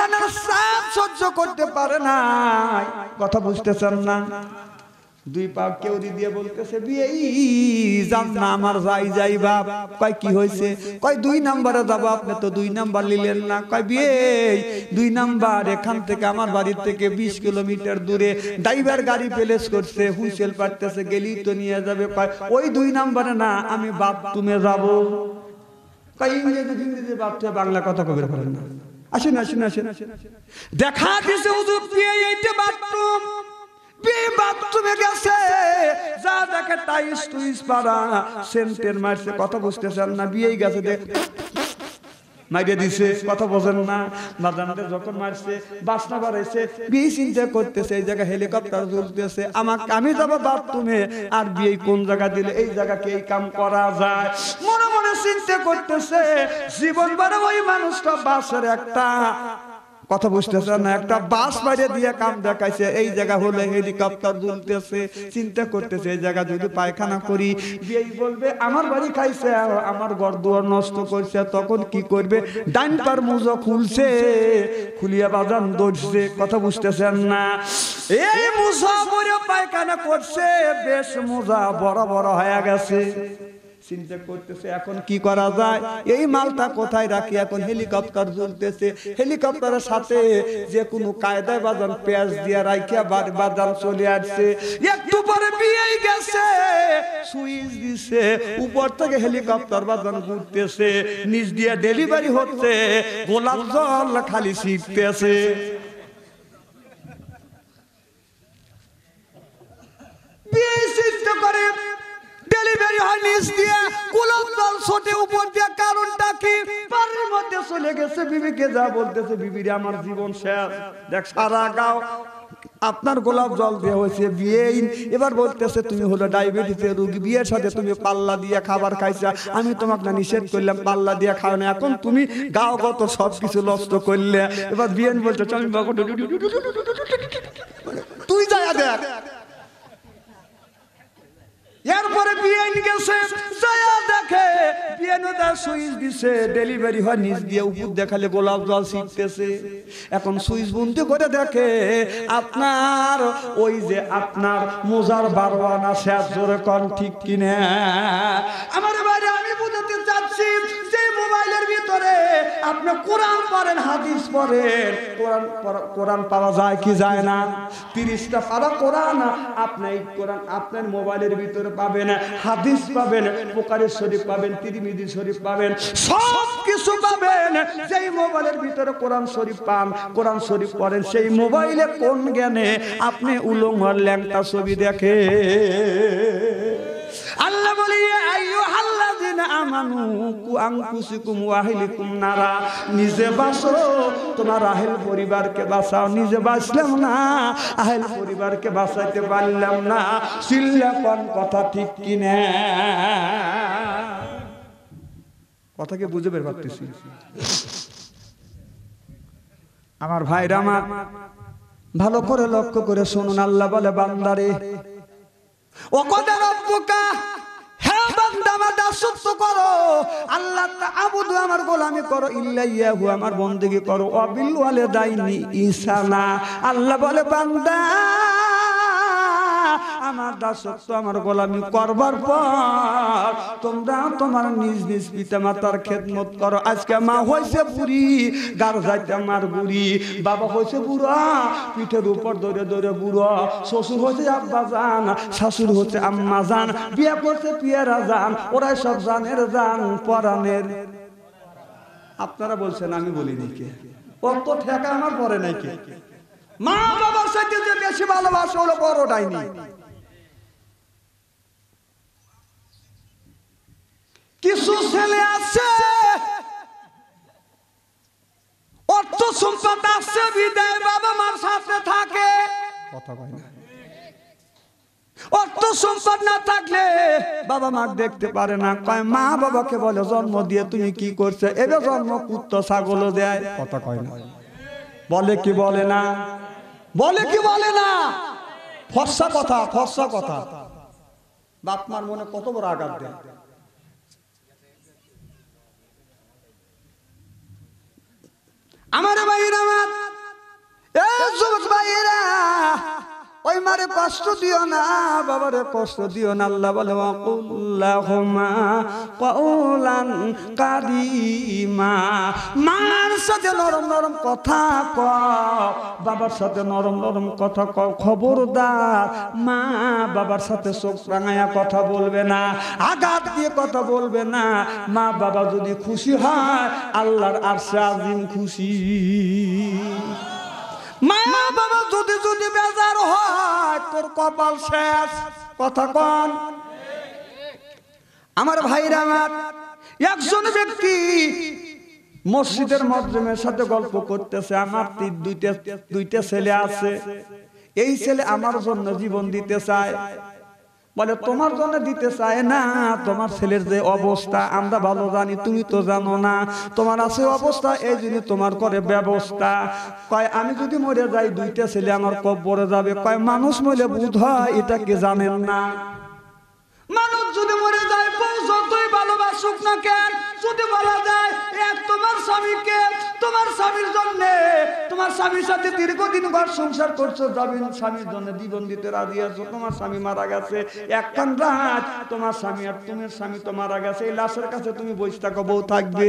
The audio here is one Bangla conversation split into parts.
খানার স্বাদ সহ্য করতে পারে না। কথা বুঝতেছেন না? দুই পা কেউরি দিয়ে বলতেছে বিয়েই যান না আমার যাই যাই বাপ। কয় কি হয়েছে? কয় 2 নম্বরে যাব। আপনি তো 2 নাম্বার নিলেন না। কয় বিয়ে 2 নাম্বার এখান থেকে আমার বাড়ির থেকে 20 কিলোমিটার দূরে ড্রাইভার গাড়ি প্লেস করছে, হুইসেল পাড়তেছে, গেলি তো নিয়ে যাবে। কয় ওই 2 নম্বরে না, আমি বাপ তুমি যাব। কয় ইংরেজি বাপটা বাংলা কথা কবে পারেন না। আসেন আসেন আসেন দেখা দিছে হুজুর বিয়ে এইটা বাথরুম। বিয়ে বাথরুমে গেছে, যা দেখে টাইস টুইস পাড়া সেন্টের মারছে। কথা বুঝতেছেন না? বিয়েই গেছে দেখ মাইরে দিছে। কথা বোঝেন না? বাজানতে যখন মারছে বাসনা বাড়াইছে, বিয়ে চিন্তা করতেছে এই জায়গায় হেলিকপ্টার চলতেছে, আমাকে আমি যাবো বাথরুমে, আর বিয়ে কোন জায়গা দিলে এই জায়গাকে এই কাম করা যায়। মনে মনে চিন্তা করতেছে জীবন বড় ওই মানুষটা বাসের একটা কথা বুঝতেছেন না, একটা বাস বাইরে দিয়ে কাম দেখাইছে, এই জায়গা হলে হেলিকপ্টার দুলতেছে। চিন্তা করতেছে এই জায়গা যদি পায়খানা করি বিয়ে বলবে আমার বাড়ি খাইছে, আমার ঘর দুয়ার নষ্ট করছে। তখন কি করবে? ডাইন পার মুজো খুলছে, খুলিয়া বাজান দৌড়ছে। কথা বুঝতেছেন না? এই মুজা পরে পায়খানা করছে, বেশ মুজা বড় বড় হয়ে গেছে। চিন্তা করতেছে এখন কি করা যায়, এই মালটা কোথায় রাখি। এখন হেলিকপ্টার জ্বলতেছে, হেলিকপ্টারের সাথে যে কোনো কায়দায় বাজান পেঁয়াজ দিয়ে রাখিয়া বাজান চলে আসছে। একটু পরে বিয়েই গেছে, সুইচ দিছে, উপর থেকে হেলিকপ্টার বাজান ঘুরতেছে, নিচ দিয়ে ডেলিভারি হচ্ছে, গোলাপ জল খালি ছিটতেছে। বিয়ে চিন্তা করে ডেলিভারি হয় নিচ দিয়ে, গোলাপ জল ছোটে উপর দিয়ে। কারণটা কি? বাড়ির মধ্যে চলে গেছে, বিবিকে যা বলতেছে বিবিরে আমার জীবন শেষ। দেখ সারা গাও আপনার গোলাপ জল দেওয়া হয়েছে বিয়ে। এবার বলতেছে তুমি হলো ডায়াবেটিসের রোগী, বিয়ের সাথে তুমি পাল্লা দিয়ে খাবার খাইছা, আমি তোমাকে না নিষেধ করলাম পাল্লা দিয়ে খাও না, এখন তুমি গাও কত সবকিছু নষ্ট করলে। এবার বিয়ে বলতে তুই যায় দেখ। এরপরে বিয়ে গেছে, যায়া দেখে বিয়ে সুইচ দিছে, ডেলিভারি হয় নিচ দিয়ে, উপর দেখালে গোলাপ জল ছিটতেছে। এখন সুইচ বন্ধ করে দেখে আপনার ওই যে আপনার মোজার 12 আনা শেষ। জোরে কোন ঠিক কিনা? আমার বাইরে আমি বুঝাতে চাচ্ছি যে মোবাইলের ভিতরে আপনি কোরআন পড়েন, হাদিস পড়েন, কোরআন পাওয়া যায় কি যায় না? 30টা পারা কোরআন আপনি কোরআন আপনার মোবাইলের ভিতরে পাবেন, হাদিস পাবেন, বুখারী শরীফ পাবেন, তিরমিজি শরীফ পাবেন, সব কিছু পাবেন। যেই মোবাইলের ভিতরে কোরআন শরীফ পান, কোরআন শরীফ পড়েন, সেই মোবাইলে কোন জ্ঞানে আপনি উলঙ্গ ল্যাংটা ছবি দেখে। আল্লাহ বলে আইয়ুহাল্লাযিনা আমানু কু আনফুসাকুম ওয়া আহলিকুম নারা, নিজে বাঁচো, তোমার আহল পরিবারকে বাঁচাও। নিজে বাঁচলাম না, আহল পরিবারকে বাঁচাইতে পারলাম না। চিল্লা কোন কথা ঠিক কি না? কথাকে বুঝে বের করতেছি আমার ভাইরা। আমার ভালো করে লক্ষ্য করে শুনুন। আল্লাহ বলে বান্দারে ও কদ রব্বুকা, হে বান্দা আমার দাসত্ব করো, আল্লাহ তাআবুদু আমার গোলামি করো, ইল্লা ইয়াহু আমার বন্দেগী করো, ওয়াবিল ওয়ালিদাইনি ইহসানা। আল্লাহ বলে বান্দা আমার দাসত্ব আমার গোলামি করবার পর তোমরা তোমার নিজ নিজ পিতা মাতার খেদমত করো। আজকে মা হয়েছে বুড়ি, গাড় যাইতে আমার বুড়ি, বাবা হয়েছে বুড়া, পিঠের উপর ধরে ধরে বুড়ো, শ্বশুর হচ্ছে আব্বা জান, শাশুড়ি হচ্ছে আম্মা জান, বিয়ে করছে পিয়ারা জান, ওরাই সব জানের জান পরানের। আপনারা বলছেন আমি বলিনি কে? অত ঠেকা আমার পরে নাই কে? মা বাবার সাথে যে বেশি ভালোবাসা হলো বড় ডাইনি। কিছু ছেলে আছে অর্থ সম্পদ আছে বিদায় বাবা মার সাথে থাকে, কথা কয় না। অর্থ সম্পদ না থাকলে বাবা মা দেখতে পারে না। কয় মা বাবাকে বলে জন্ম দিয়ে তুমি কি করছে, এবার জন্ম কুত্তা ছাগল দেয়, কথা কয় না। বলে কি বলে না? বলে কি বলে না? ফর্সা কথা, ফর্সা কথা। বাপ মার মনে কত বড় আঘাত দেয়। আমার ভাইরা আমার এ যুবক ভাইরা, ওই মারে কষ্ট দিও না, বাবারে কষ্ট দিও না। আল্লাহ বলে ওয়াকুল্লাহুমা কাউলান কারীমা, মার সাথে নরম নরম কথা কও, বাবার সাথে নরম নরম কথা কও। খবরদার মা বাবার সাথে চোখ রাঙায়া কথা বলবে না, আঘাত দিয়ে কথা বলবে না। মা বাবা যদি খুশি হয়, আল্লাহর আরশে আজিম খুশি। মা বাবা যদি যদি বেজার হয়, তোর কপাল শেষ। কথা কন আমার ভাইরা আমার। একজন ব্যক্তি মসজিদের মজলুমের সাথে গল্প করতেছে, আমার দুইটা ছেলে আছে, এই ছেলে আমার জন্য জীবন দিতে চায়। বলে তোমার জন্য দিতে চায় না, তোমার ছেলের যে অবস্থা আমরা ভালো জানি, তুমি তো জানো না। তোমার আছে অবস্থা, এই জন্য তোমার করে ব্যবস্থা। কয় আমি যদি মরে যাই, দুইটা ছেলে আমার কবরে যাবে। কয় মানুষ মরে বুধ হয়, এটা কি জানেন না? মানুষ যদি মরে যায়, বউ যতই ভালোবাসুক না কেন, যদি বলা যায় এক তোমার স্বামীকে, তোমার স্বামীর জন্য, তোমার স্বামীর সাথে দীর্ঘদিন ঘর সংসার করছো, যাবেন স্বামীর জন্য জীবন দিতে রাজি আছো, তোমার স্বামী মারা গেছে, একখান রাত তোমার স্বামী আর তোমার স্বামী তো মারা গেছে, এই লাশের কাছে তুমি বসে থাকো, বউ থাকবে?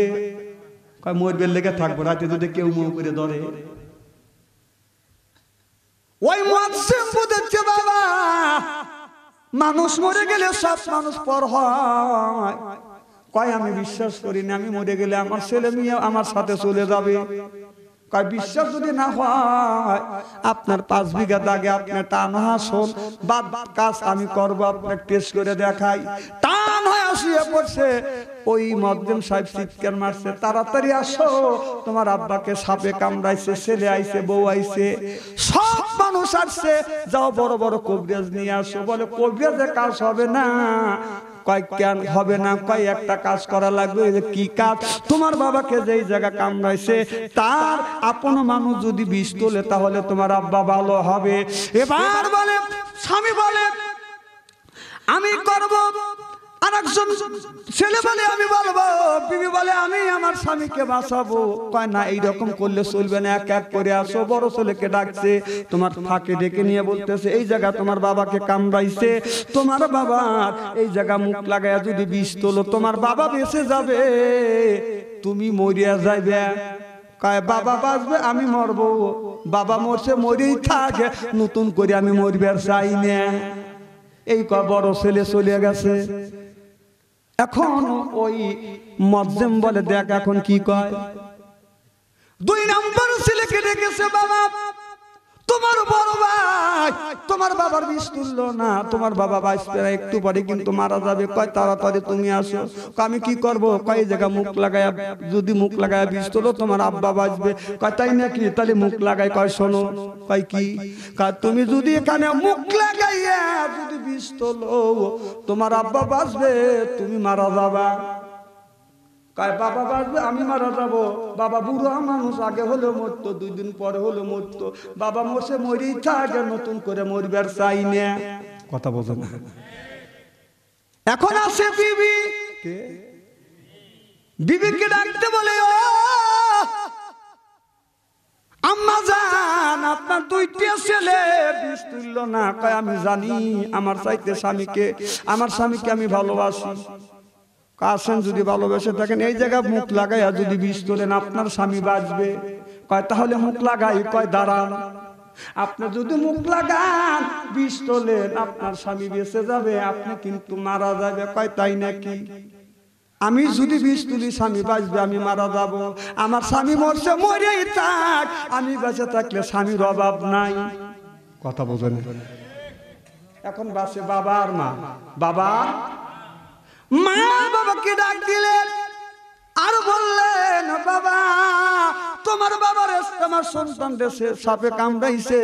কয় মরবের লেগে থাকবো, রাতে যদি কেউ মুখ করে ধরে। ওই মুয়াজ্জিন বুঝেছে বাবা, মানুষ মরে গেলে সব মানুষ পর হয়। কয় আমি বিশ্বাস করি না, আমি মরে গেলে আমার ছেলে মেয়ে আমার সাথে চলে যাবে। কয় বিশ্বাস যদি না হয়, আপনার 5 বিঘা দাগে আপনার টান হাসন বাদ কাজ আমি করবো, আপনার টেস্ট করে দেখাই। টান হয়ে আসিয়ে পড়ছে, ওই মকদম সাহেব চিৎকার মারছে, তাড়াতাড়ি আসো, তোমার আব্বাকে সাপে কামড়াইছে, ছেলে আইছে, বউ আইছে, সব মানুষ আসছে, যাও বড় বড় কবিরাজ নিয়ে আসো। বলে কবিরাজে কাজ হবে না। কয় কেন হবে না? কয় একটা কাজ করা লাগবে। কি কাজ? তোমার বাবাকে যেই জায়গা কামড়াইছে তার আপন মানুষ যদি বিষ তোলে, তাহলে তোমার আব্বা ভালো হবে। এবার বলে স্বামী বলে আমি করব, আর একজন ছেলে বলে আমি বলবো, বিবি বলে আমি আমার স্বামীকে বাঁচাবো। কয় না, এইরকম করলে চলবে না, এক এক করে আসো। বড় ছেলেকে ডাকছে, তোমার ফাঁকে ডেকে নিয়ে বলতেছে এই জায়গা তোমার বাবাকে কামড়াইছে, তোমার বাবার এই জায়গা মুখ লাগায়া যদি বিষ তোলো, তোমার বাবা বেঁচে যাবে, তুমি মরিয়া যাইবে। কয় বাবা বাঁচবে, আমি মরবো। বাবা মরছে, মরেই থাকে, নতুন করে আমি মরবার চাই না। এই কয় বড় ছেলে চলে গেছে। এখন ওই মুয়াজ্জিন বলে দেখ এখন কি কয়। 2 নম্বর ছেলেকে ডেকেছে, বাবা তোমার বড় ভাই তোমার বাবার বিষ তুললো না, তোমার বাবা বাঁচবে না, একটু পরে কিন্তু মারা যাবে। কয় তাড়াতাড়ি তুমি আসো। আমি কি করব? কয় জায়গা মুখ লাগায়া, যদি মুখ লাগায়া বিষ তোলো তোমার আব্বা বাঁচবে। কয় তাই নাকি? তাহলে মুখ লাগাই। কয় শোনো। কয় কি? কয় তুমি যদি এখানে মুখ লাগাইয়া যদি বিষ তোলো, তোমার আব্বা বাঁচবে, তুমি মারা যাবা। কয় বাবা বাঁচবে, আমি মারা যাব। বাবা বুড়ো মানুষ, আগে হলেও মরতো, 2 দিন পরে হলেও মরতো। বাবা মরছে, মরেই থাকে, নতুন করে মরবার চাই না। কথা বোঝো না? এখন আছে বিবি, বিবিকে ডাকতে বলে ও আম্মা জান, আপনার 2টা ছেলে বিষ তুললো না। কয় আমি জানি, আমার চাইতে স্বামীকে, আমার স্বামীকে আমি ভালোবাসি। কাছেন যদি ভালোবেসে থাকেন, এই জায়গা মুখ লাগাইয়া যদি বিষ তোলেন, আপনার স্বামী বাঁচবে। কয় তাহলে মুখ লাগাই। কয় দাঁড়ান, আপনি যদি মুখ লাগান বিষ তোলেন, আপনার স্বামী বেঁচে যাবে, আপনি কিন্তু মারা যাবে। কয় তাই নাকি? আমি যদি বিষ তুলি স্বামী বাঁচবে, আমি মারা যাব। আমার স্বামী মরছে, মরেই থাক, আমি বেঁচে থাকলে স্বামীর অভাব নাই। কথা বোঝেন? এখন বাঁচে বাবা আর মা। বাবা মা বাবাকে ডাক দিলেন আর বললেন বাবা তোমার বাবার আমার সন্তান দেশে সাপে কামড়াইছে,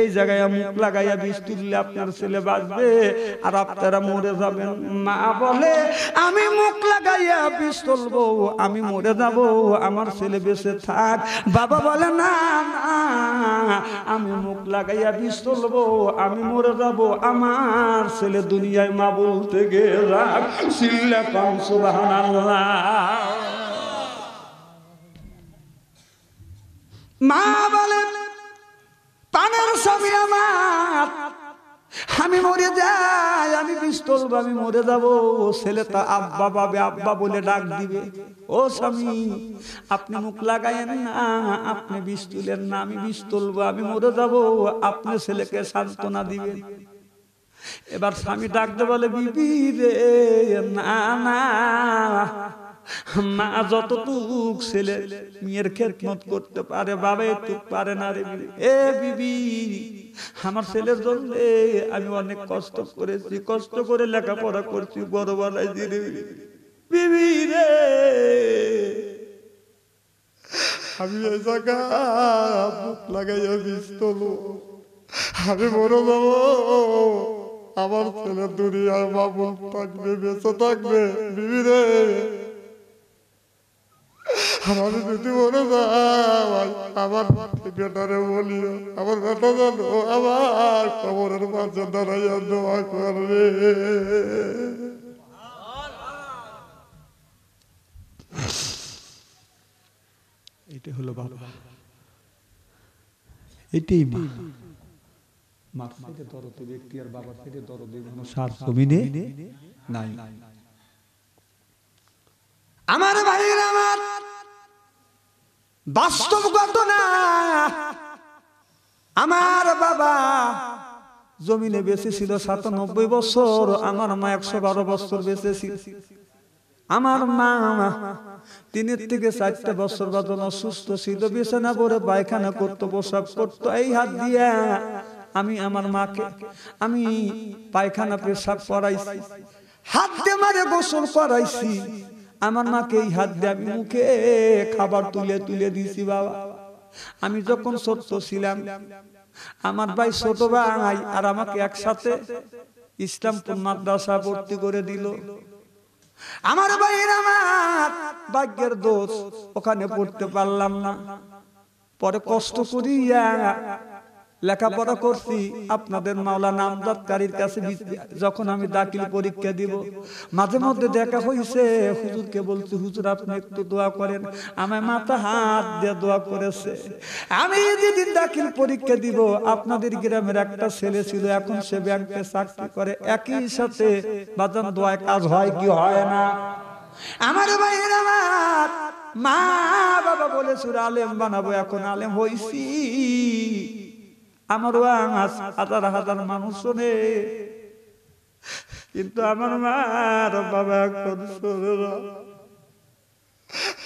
এই জায়গায় মুখ লাগাইয়া বিষ তুললে আপনার ছেলে বাঁচবে আর আপনারা মরে যাবেন। মা বলে আমি মুখ লাগাইয়া বিষ তুলবো, আমি মরে যাব, আমার ছেলে বেঁচে থাক। বাবা বলে না না, আমি মুখ লাগাইয়া বিষ তুলবো, আমি মরে যাব, আমার ছেলে দুনিয়ায় মা বলতে গেলাম চিল্লা কম সুবহানাল্লাহ। মা বলে স্বামী আমার আমি মরে যাই, আমি বিষ তুলবো, আমি মরে যাবো, ছেলেটা আব্বা পাবে, আব্বা বলে ডাক দিবে। ও স্বামী আপনি মুখ লাগায়েন না, আপনি বিষ তুলেন না, আমি বিষ তুলবো, আমি মরে যাবো, আপনি ছেলেকে সান্ত্বনা দিবেন। এবার স্বামী ডাকতে বলে বিবি রে, না না, মা যতটুক ছেলে মেয়ের খেদমত করতে পারে বাবা একটু পারে না রে। এ বিবি, আমার ছেলের জন্য আমি অনেক কষ্ট করেছি, কষ্ট করে লেখাপড়া করছি, বড় বানাইছি রে বিবি রে। আমি এই জায়গা বুক লাগাইয়া বিষ তুলবো, আমি মরে যাবো, আমার ছেলে দুনিয়ার বাবু থাকবে, বেঁচে থাকবে। বিবি রে, আমি যদি মরে যাই, আমার বেটারে বলিও, আমার বেটা জানো আমার কবরের মাঝে দাঁড়াইয়া দোয়া করবে। এটাই হলো বাবা, এটাই মা। মার থেকে দরদে ব্যক্তি আর বাবার থেকে দরদে কোনো সার জমিনে নাই। আমার ভাইয়ের, আমার বাস্তব ঘটনা, আমার বাবা জমিনে বেঁচে ছিল ৯৭ বছর, আমার মা ১১২ বছর বেঁচে ছিল। আমার মা ৩ থেকে ৪ বছর বাদন অসুস্থ ছিল, বিছানা পড়ে পায়খানা করতো, প্রসাব করতো, এই হাত দিয়া আমি আমার মাকে আমি পায়খানা পেশাব করাইছি, হাত দিয়ে মারে গোসল করাইছি। আমার মাকে এই হাত দিয়ে আমি মুখে খাবার তুলে তুলে দিয়েছি। বাবা আমি যখন ছোট্ট ছিলাম, আমার ভাই ছোট ভাই আর আমাকে একসাথে ইসলামপুর মাদ্রাসা ভর্তি করে দিল। আমার ভাইয়ের, আমার ভাগ্যের দোষ, ওখানে পড়তে পারলাম না। পরে কষ্ট করিয়া লেখাপড়া করছি আপনাদের মাওলানা আমজাদ কারীর কাছে। যখন আমি দাখিল পরীক্ষা দিব, মাঝে মধ্যে দেখা হয়েছে, হুজুরকে বলছি হুজুর আপনি একটু দোয়া করেন, আমার মাথা হাত দিয়ে দোয়া করেছে। আমি যেদিন দাখিল পরীক্ষা দিব, আপনাদের গ্রামের একটা ছেলে ছিল, এখন সে ব্যাংকে চাকরি করে। একই সাথে বাজান দোয়ায় কাজ হয় কি হয় না? আমার ভাইয়ের, আমার মা বাবা বলেছিল আলেম বানাবো, এখন আলেম হইছি। আমার হাজার হাজার মানুষ শোনে, কিন্তু আমার মার বাবা এখন শোনে না।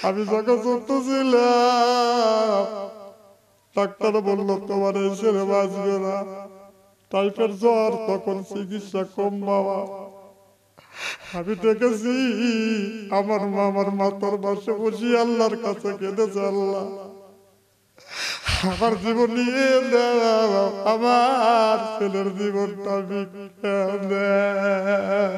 আমি যখন ছোট ছিলাম, ডাক্তার বললো তোমার এই ছেলে বাঁচবে না, টাইফয়েড জ্বর, তখন চিকিৎসা কম বাবা। আমি দেখেছি আমার মা আমার মাথার পাশে বসে আল্লাহর কাছে কেঁদেছে, আল্লাহ আমার জীবন নিয়ে দাও, আমার ছেলের জীবনটা ভিক্ষা দাও।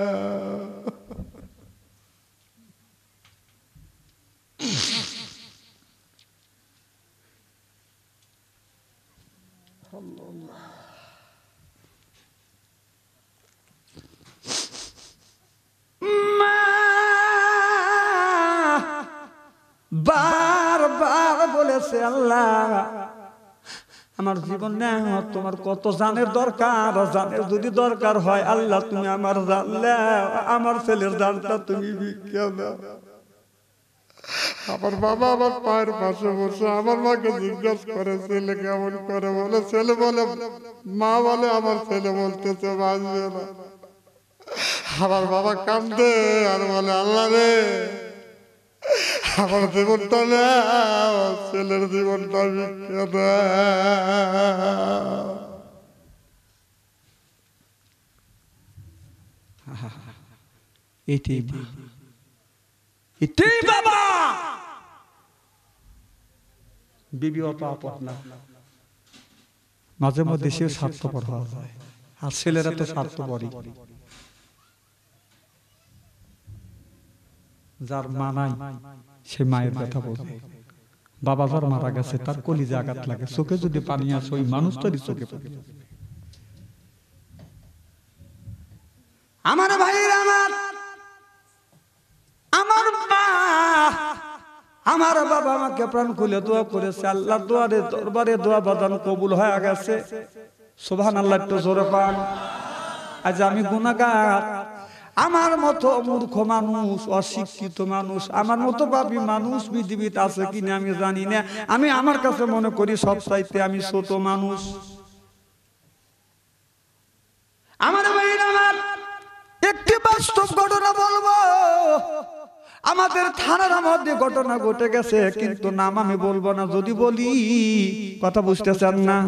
বারবার বলেছে আল্লাহ আমার জীবন নেও, তোমার কত জানের দরকার, জানের যদি দরকার হয় আল্লাহ তুমি আমার জান দাও, আমার ছেলের জানটা তুমি ভিক্ষা দাও। আমার বাবা আমার পায়ের পাশে বসে আমার মাকে জিজ্ঞাসা করে ছেলে কেমন করে, বলে ছেলে বলে, মা বলে আমার ছেলে বলতেছে বাঁচবে না। আমার বাবা কান্দে আর বলে আল্লাহ রে, আমার জীবনটা নাও, ছেলের জীবনটা ভিক্ষা দাও। এটাই এটাই বাবা। বিবি অত আপদ না, মাঝে মধ্যে সে স্বার্থপর হওয়া যায়, আর ছেলেরা তো স্বার্থপরই। যার মা নাই সে মায়ের কথা বোঝে। বাবা যার মারা গেছে তার কলিজা আঘাত লাগে, চোখে যদি পানি আসে ওই মানুষটারই চোখে পড়ে। আমার ভাইয়ের, আমার আমার মা আমার বাবা আমাকে প্রাণ খুলে দোয়া করেছে, আল্লাহর দোয়ারে দরবারে দোয়া বাদান কবুল হয়ে গেছে। সুবহানাল্লাহ একটু জোরে পান। আজ আমি গুনাহগার, আমার মতো মূর্খ মানুষ, অশিক্ষিত মানুষ, আমার মতো পাপী মানুষ পৃথিবীতে আছে কিনা আমি জানি না। আমি আমার কাছে মনে করি সবচাইতে আমি ছোট মানুষ। আমার ভাইরা আমার, একটি বাস্তব ঘটনা বলবো। আমাদের থানার মধ্যে ঘটনা ঘটে গেছে, কিন্তু নাম আমি বলবো না। যদি বলি কথা বুঝতেছেন না?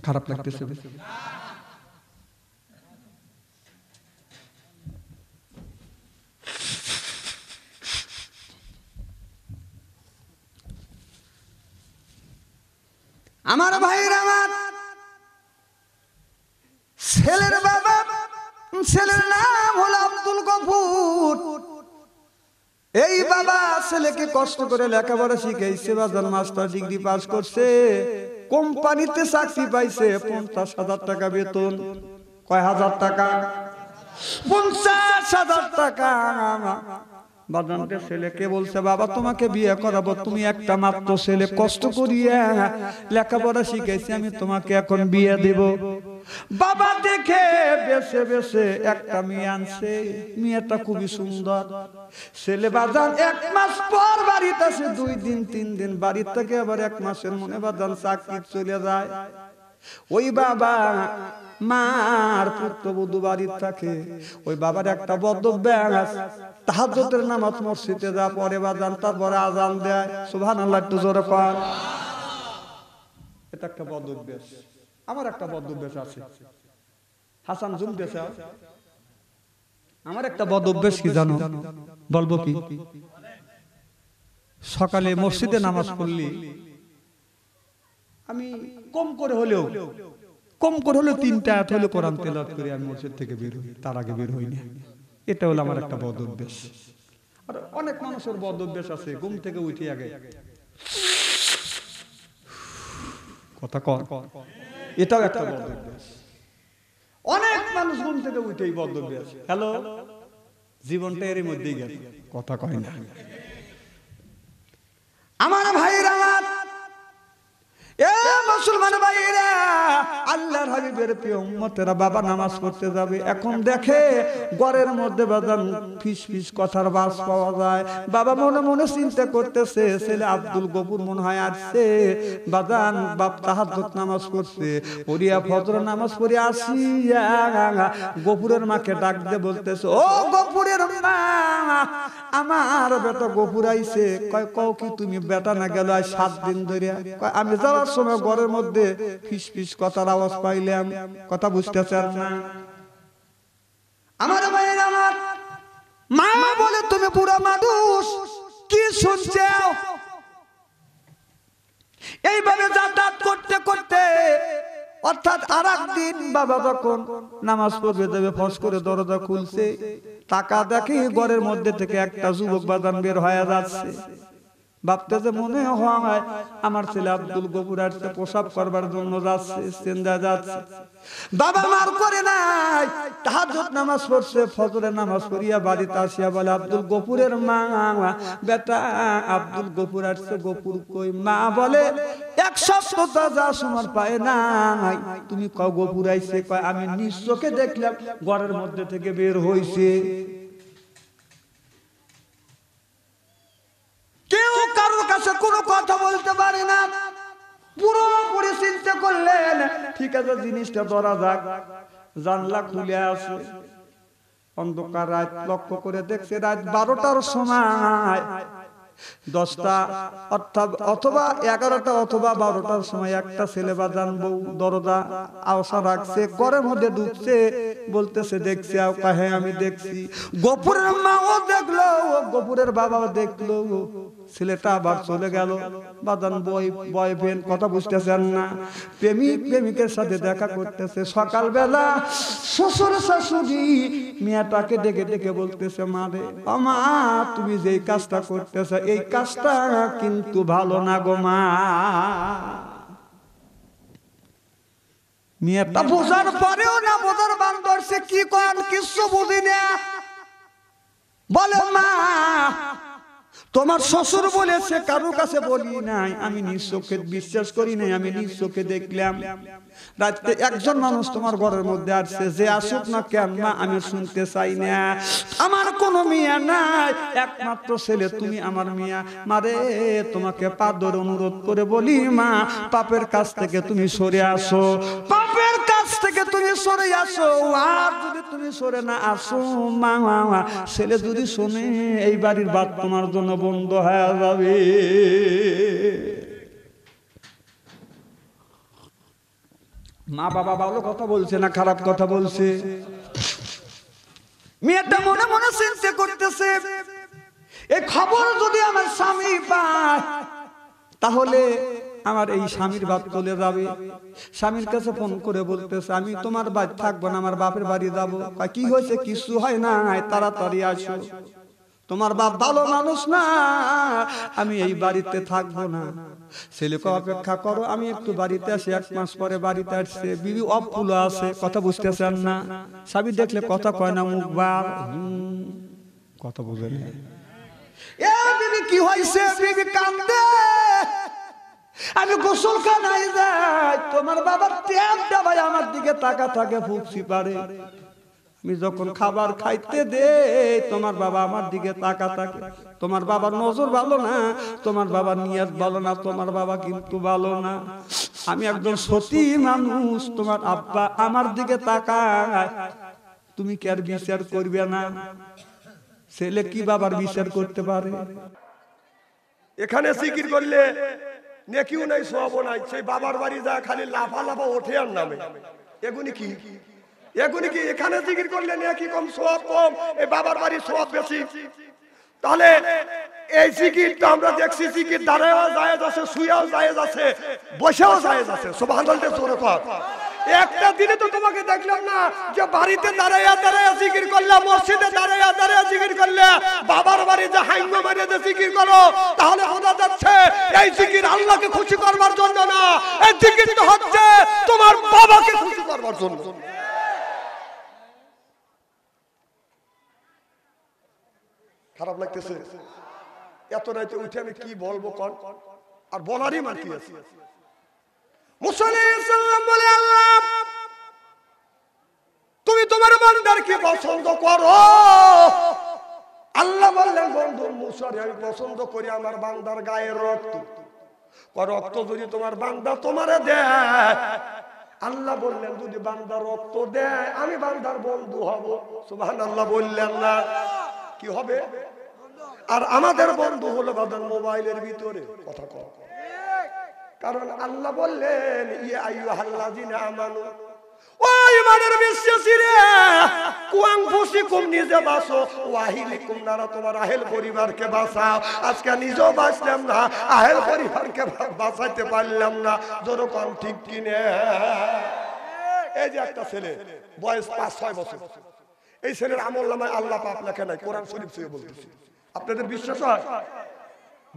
খারাপ লাগতেছে। আমার ভাইরা আমার, ছেলের বাবা, ছেলের নাম হলো আব্দুল গফুর। এই বাবা ছেলেকে কষ্ট করে লেখাপড়া শিখাইছে, বাজার মাস্টার ডিগ্রি পাস করছে, কোম্পানিতে চাকরি পাইছে, 50,000 টাকা বেতন। কয় হাজার টাকা? 50,000 টাকা। বাজানকে ছেলেকে বলছে, বাবা তোমাকে বিয়ে করাবো, তুমি একটা মাত্র ছেলে, কষ্ট করিয়া লেখাপড়া শিখাইছি আমি, তোমাকে এখন বিয়ে দেব। বাবা দেখে বেছে বেছে একটা মেয়ে আনছে, মেয়েটা খুবই সুন্দর। ছেলে বাজান 1 মাস পর বাড়িতে আসে, 2 দিন 3 দিন বাড়ির থেকে আবার 1 মাসের মনে বাজান চাকরি চলে যায়। ওই বাবা মার পুত্রবধূ বাড়ির থাকে, ওই বাবার একটা বদ্ধ ব্যাস, তাহাজ্জুদের নামাজ মসজিদে যা পরে বাজান, তারপরে আজান দেয়। সুবহানাল্লাহ একটু জোরে কর। এটা একটা বদ্ধ অভ্যাস। আমার একটা বদ্ধ অভ্যাস আছে, হাসান জুম দেশে আমার একটা বদ্ধ অভ্যাস কি জানো? বলবো কি? সকালে মসজিদে নামাজ পড়লি আমি কম করে হলেও 3টা আয়াত হলে কোরআন তেলাওয়াত করে আমি মসজিদ থেকে বের হই, তার আগে বের হই না। এটা হলো আমার একটা বদ অভ্যাস। আর অনেক মানুষের বদ অভ্যাস আছে, ঘুম থেকে উঠে আগে কথা কর, এটাও একটা বদ অভ্যাস। অনেক মানুষ ঘুম থেকে উঠেই বদ অভ্যাস। হ্যালো, জীবনটা এর মধ্যেই গেছে, কথা কয় না। আমার ভাইরা আমার, এ মুসলমান ভাইরা, আল্লাহর হাবিবের প্রিয় উম্মতেরা, বাবা নামাজ পড়তে যাবে, এখন দেখে ঘরের মধ্যে বাজান ফিস ফিস কথার বাস পাওয়া যায়। বাবা মনে মনে চিন্তা করতেছে, ছেলে আব্দুল গফুর মনে হয় আসছে। বাজান বাপ তাহাজ্জুদ নামাজ পড়ছে, পড়িয়া ফজর নামাজ পড়ে আসিয়া গফুরের মাকে ডাক দিয়ে বলতেছে, ও গফুরের মা, আমার বেটা গফুর আইছে। কয় কও কি তুমি? বেটা না গেল 7 দিন ধরে। আমি যাওয়ার সময় ঘরের মধ্যে ফিস ফিস কথার আওয়াজ পাইলাম, কথা বুঝতেছেন না? আমার ভাইয়ের আমার, মা বলে তুমি পুরা মানুষ কি শুনছো? এইভাবে যাতায়াত করতে করতে, অর্থাৎ আর একদিন বাবা যখন নামাজ পড়বে যাবে, ফস করে দরজা খুলছে, টাকা দেখে ঘরের মধ্যে থেকে একটা যুবক বাজান বের হয়ে যাচ্ছে। ভাবতেছে মনে হয় আমার ছেলে আব্দুল গফুর আসছে, প্রসাব করবার জন্য যাচ্ছে, সেন্দা যাচ্ছে। বাবা মার করে নাই, তাহাজ্জুদ নামাজ পড়ছে, ফজরের নামাজ পড়িয়া বাড়িতে আসিয়া বলে, আব্দুল গফুরের মা, বেটা আব্দুল গফুর আসছে। গফুর কই? মা বলে, 1 সপ্তাহ যা সময় পায় নাই, তুমি কও গফুর আইছে? কয় আমি নিজ চোখে দেখলাম ঘরের মধ্যে থেকে বের হইছে। কেউ কারোর কাছে কোনো কথা বলতে পারে না। পুরোপুরি চিন্তা করলেন, ঠিক আছে জিনিসটা ধরা যাক। জানলা খুলে আছে, অন্ধকার রাত, লক্ষ্য করে দেখছে রাত 12টার সময়, 10টা অথবা 11টা অথবা 12টার সময় একটা ছেলে বাজান বউ দরজা আওসা রাখছে, ঘরের মধ্যে ঢুকছে, বলতেছে দেখছি? হ্যাঁ আমি দেখছি। গফুরের মাও দেখলো, গফুরের বাবাও দেখলো। ছেলেটা আবার চলে গেল। বাজান বয়ফ্রেন্ড, কথা বুঝতেছেন না? প্রেমিক প্রেমিকের সাথে দেখা করতেছে। সকালবেলা শ্বশুর শাশুড়ি মেয়েটাকে ডেকে ডেকে বলতেছে, মা রে, মা তুমি যেই কাজটা করতেছ এই কাজটা কিন্তু ভালো না গো মা। মেয়েটা বোঝার পরেও না বোঝার বান ধরছে, কি করেন কিছু বুঝি না। বলে, মা তোমার শ্বশুর বলেছে, কারো কাছে বলি নাই, আমি নিজ চোখে বিশ্বাস করি নাই, আমি নিজ চোখে দেখলাম। রাতে একজন মানুষ তোমার ঘরের মধ্যে আসছে, যে আসুক না কেন না আমি শুনতে চাই না, আমার কোনো মিয়া নাই, একমাত্র ছেলে তুমি আমার মিয়া। মারে তোমাকে পা ধরে অনুরোধ করে বলি, মা পাপের কাছ থেকে তুমি সরে আসো, পাপের কাছ থেকে তুমি সরে আসো। আর যদি তুমি সরে না আসো মা, ছেলে যদি শোনে এই বাড়ির বাত তোমার জন্য বন্ধ হয়ে যাবে। মা বাবা ভালো কথা বলছে না খারাপ কথা বলছে? মেয়েটা মনে মনে চিন্তা করতেছে, এই খবর যদি আমার স্বামী পায় তাহলে আমার এই স্বামীর বাপ চলে যাবে। স্বামীর কাছে ফোন করে বলতেছে, আমি তোমার বাড়ি থাকবো না, আমার বাপের বাড়ি যাবো। কি হয়েছে? কিছু হয় না, তাড়াতাড়ি আসো, তোমার বাপ ভালো মানুষ না, আমি এই বাড়িতে থাকবো না। ছেলেকে অপেক্ষা করো, আমি একটু বাড়িতে আসি। 1 মাস পরে বাড়িতে আসছে, বিবি অফুল আছে, কথা বুঝতেছেন না? স্বামী দেখলে কথা কয় না, মুখ বার, কথা বুঝে না। এ বিবি কি হয়েছে? বিবি কান্দে। আমি গোসলখানায় যাই, তোমার বাবার ট্যাবটা ভাই আমার দিকে তাকা থাকে, ফুকসি পারে। আমি যখন খাবার খাইতে দে, তোমার বাবা আমার দিকে তাকা থাকে। তোমার বাবার নজর ভালো না, তোমার বাবার নিয়ত ভালো না, তোমার বাবা কিন্তু ভালো না। আমি একজন সতী মানুষ, তোমার আব্বা আমার দিকে তাকায়, তুমি কি আর বিচার করবে না? ছেলে কি বাবার বিচার করতে পারে? এখানে জিকির করলে নেকিও নাই, সওয়াবও নাই। সেই বাবার বাড়ি যা খালি লাফা লাফা ওঠে আর নামে, এগুনি কি? এগুনি কি? এখানে জিকির করলে নেকি কম, সওয়াব কম, এই বাবার বাড়ি সওয়াব বেশি। তাহলে এই জিকিরটা আমরা দেখছি, জিকির দাঁড়ায়ও জায়েজ আছে, শুয়েও জায়েজ আছে, বসেও জায়েজ আছে। সুবহানাল্লাহ জোরে কর। একটা দিনে তো তোমাকে দেখলাম না যে বাড়িতে দাঁড়াইয়া দাঁড়াইয়া জিকির করলে, মসজিদে দাঁড়াইয়া দাঁড়াইয়া জিকির করলে, বাবার বাড়িতে হাইঙ্গো মারিয়ে জিকির করো। তাহলে বোঝা যাচ্ছে এই জিকির আল্লাহকে খুশি করবার জন্য না, এই জিকিরটা হচ্ছে তোমার বাবাকে খুশি করবার জন্য। খারাপ লাগতেছে? এত রাতে উঠে আমি কি বলবো কোন? আর বলারই মাটি আছে। মুসা আলাইহিস সালাম বলে, আল্লাহ তুমি তোমার বান্দারকে পছন্দ করো। আল্লাহ বললেন, বন্ধু মুসারে আমি পছন্দ করি আমার বান্দার গায়ের রক্ত। রক্ত যদি তোমার বান্দা তোমারে দেয়, আল্লাহ বললেন যদি বান্দা রক্ত দেয় আমি বান্দার বন্ধু হব। সুবহানাল্লাহ বললেন না? কি হবে? আর আমাদের বন্ধু হলো বাদান মোবাইলের ভিতরে কথা কও। কারণ আল্লাহ বললেন, ইয়া আইয়ুহাল্লাযিনা আমানু, ও ঈমানের বিশ্বাসীরা, কুআনফুসিকুম নিজে বাঁচো, ওয়াহিলিকুম নারা, তোমার আহেল পরিবারকে বাঁচাও। আজকে নিজেও বাঁচলাম না, আহেল পরিবারকে বাঁচাইতে পারলাম না। যেরকম ঠিক কিনে। এই যে একটা ছেলে বয়স 5-6 বছর, এই ছেলের আমলনামায় আল্লাহ পাপ লেখে নাই, কোরআন শরীফ থেকে বলতেছি। আপনাদের বিশ্বাস হয়?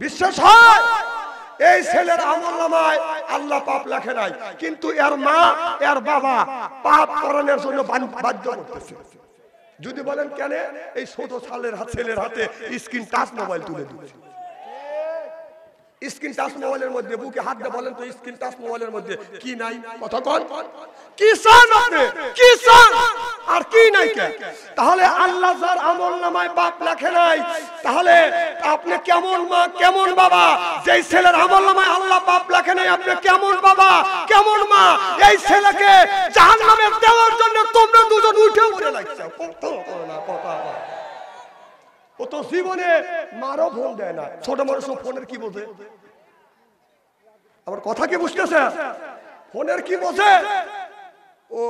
বিশ্বাস হয়? এই ছেলের আমলনামায় আল্লাহ পাপ লেখে নাই, কিন্তু এর মা এর বাবা পাপ করানোর জন্য বাধ্য করতেছে। যদি বলেন কেন? এই ছোট ছেলের হাতে স্ক্রিন টাচ মোবাইল তুলে দিচ্ছে। স্ক্রিন টাচ মোবাইলের মধ্যে বুকে হাত দিয়ে বলেন তো, স্ক্রিন টাচ মোবাইলের মধ্যে কি নাই? কথা কোন? কি চান আপনি? কি চান? আর কি নাই কে? তাহলে আল্লাহ যার আমলনামায় পাপ লেখে নাই, তাহলে আপনি কেমন মা কেমন বাবা? যেই ছেলের আমলনামায় আল্লাহ পাপ লেখে নাই, আপনি কেমন বাবা কেমন মা? এই ছেলেকে জাহান্নামে দেওয়ার জন্য তোমরা দুজন উঠে পড়ে লাগছো। ও তো জীবনে মারও ফোন দেয় না। ছোট মানুষ ফোনের কি বোঝে? আমার কথা কি বুঝতেছে? ফোনের কি বোঝে? ও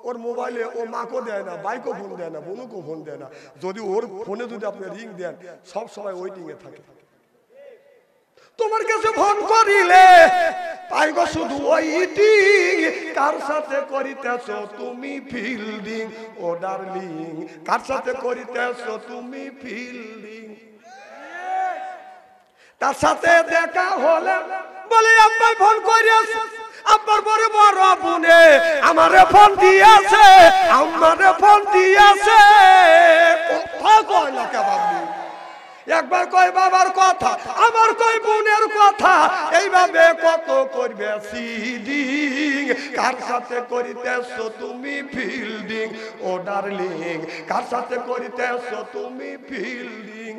ওর মোবাইলে ও মাকেও দেয় না, বাইকও ফোন দেয় না, বোনকেও ফোন দেয় না। যদি ওর ফোনে যদি আপনি রিং দেন, সব সময় ওয়েটিং এ থাকে। তোমার কাছে ফোন করিলে পাইগো শুধু ওয়েটিং। কার সাথে করিতেছো তুমি ফিল্ডিং? ও ডার্লিং, কার সাথে করিতেছো তুমি ফিল্ডিং? তার সাথে দেখা হলে বলে আব্বা ফোন করিয়াছে, আব্বার পরে বড় বোনে আমারে ফোন দিয়েছে, আমারে ফোন দিয়েছে। কথা কয় না কে বাবু? একবার কয় বাবার কথা, আমার কয় বোনের কথা, এইভাবে কত করবে সিডিং। কার সাথে করিতেছো তুমি ফিল্ডিং ও ডার্লিং, কার সাথে করিতেছো তুমি ফিল্ডিং।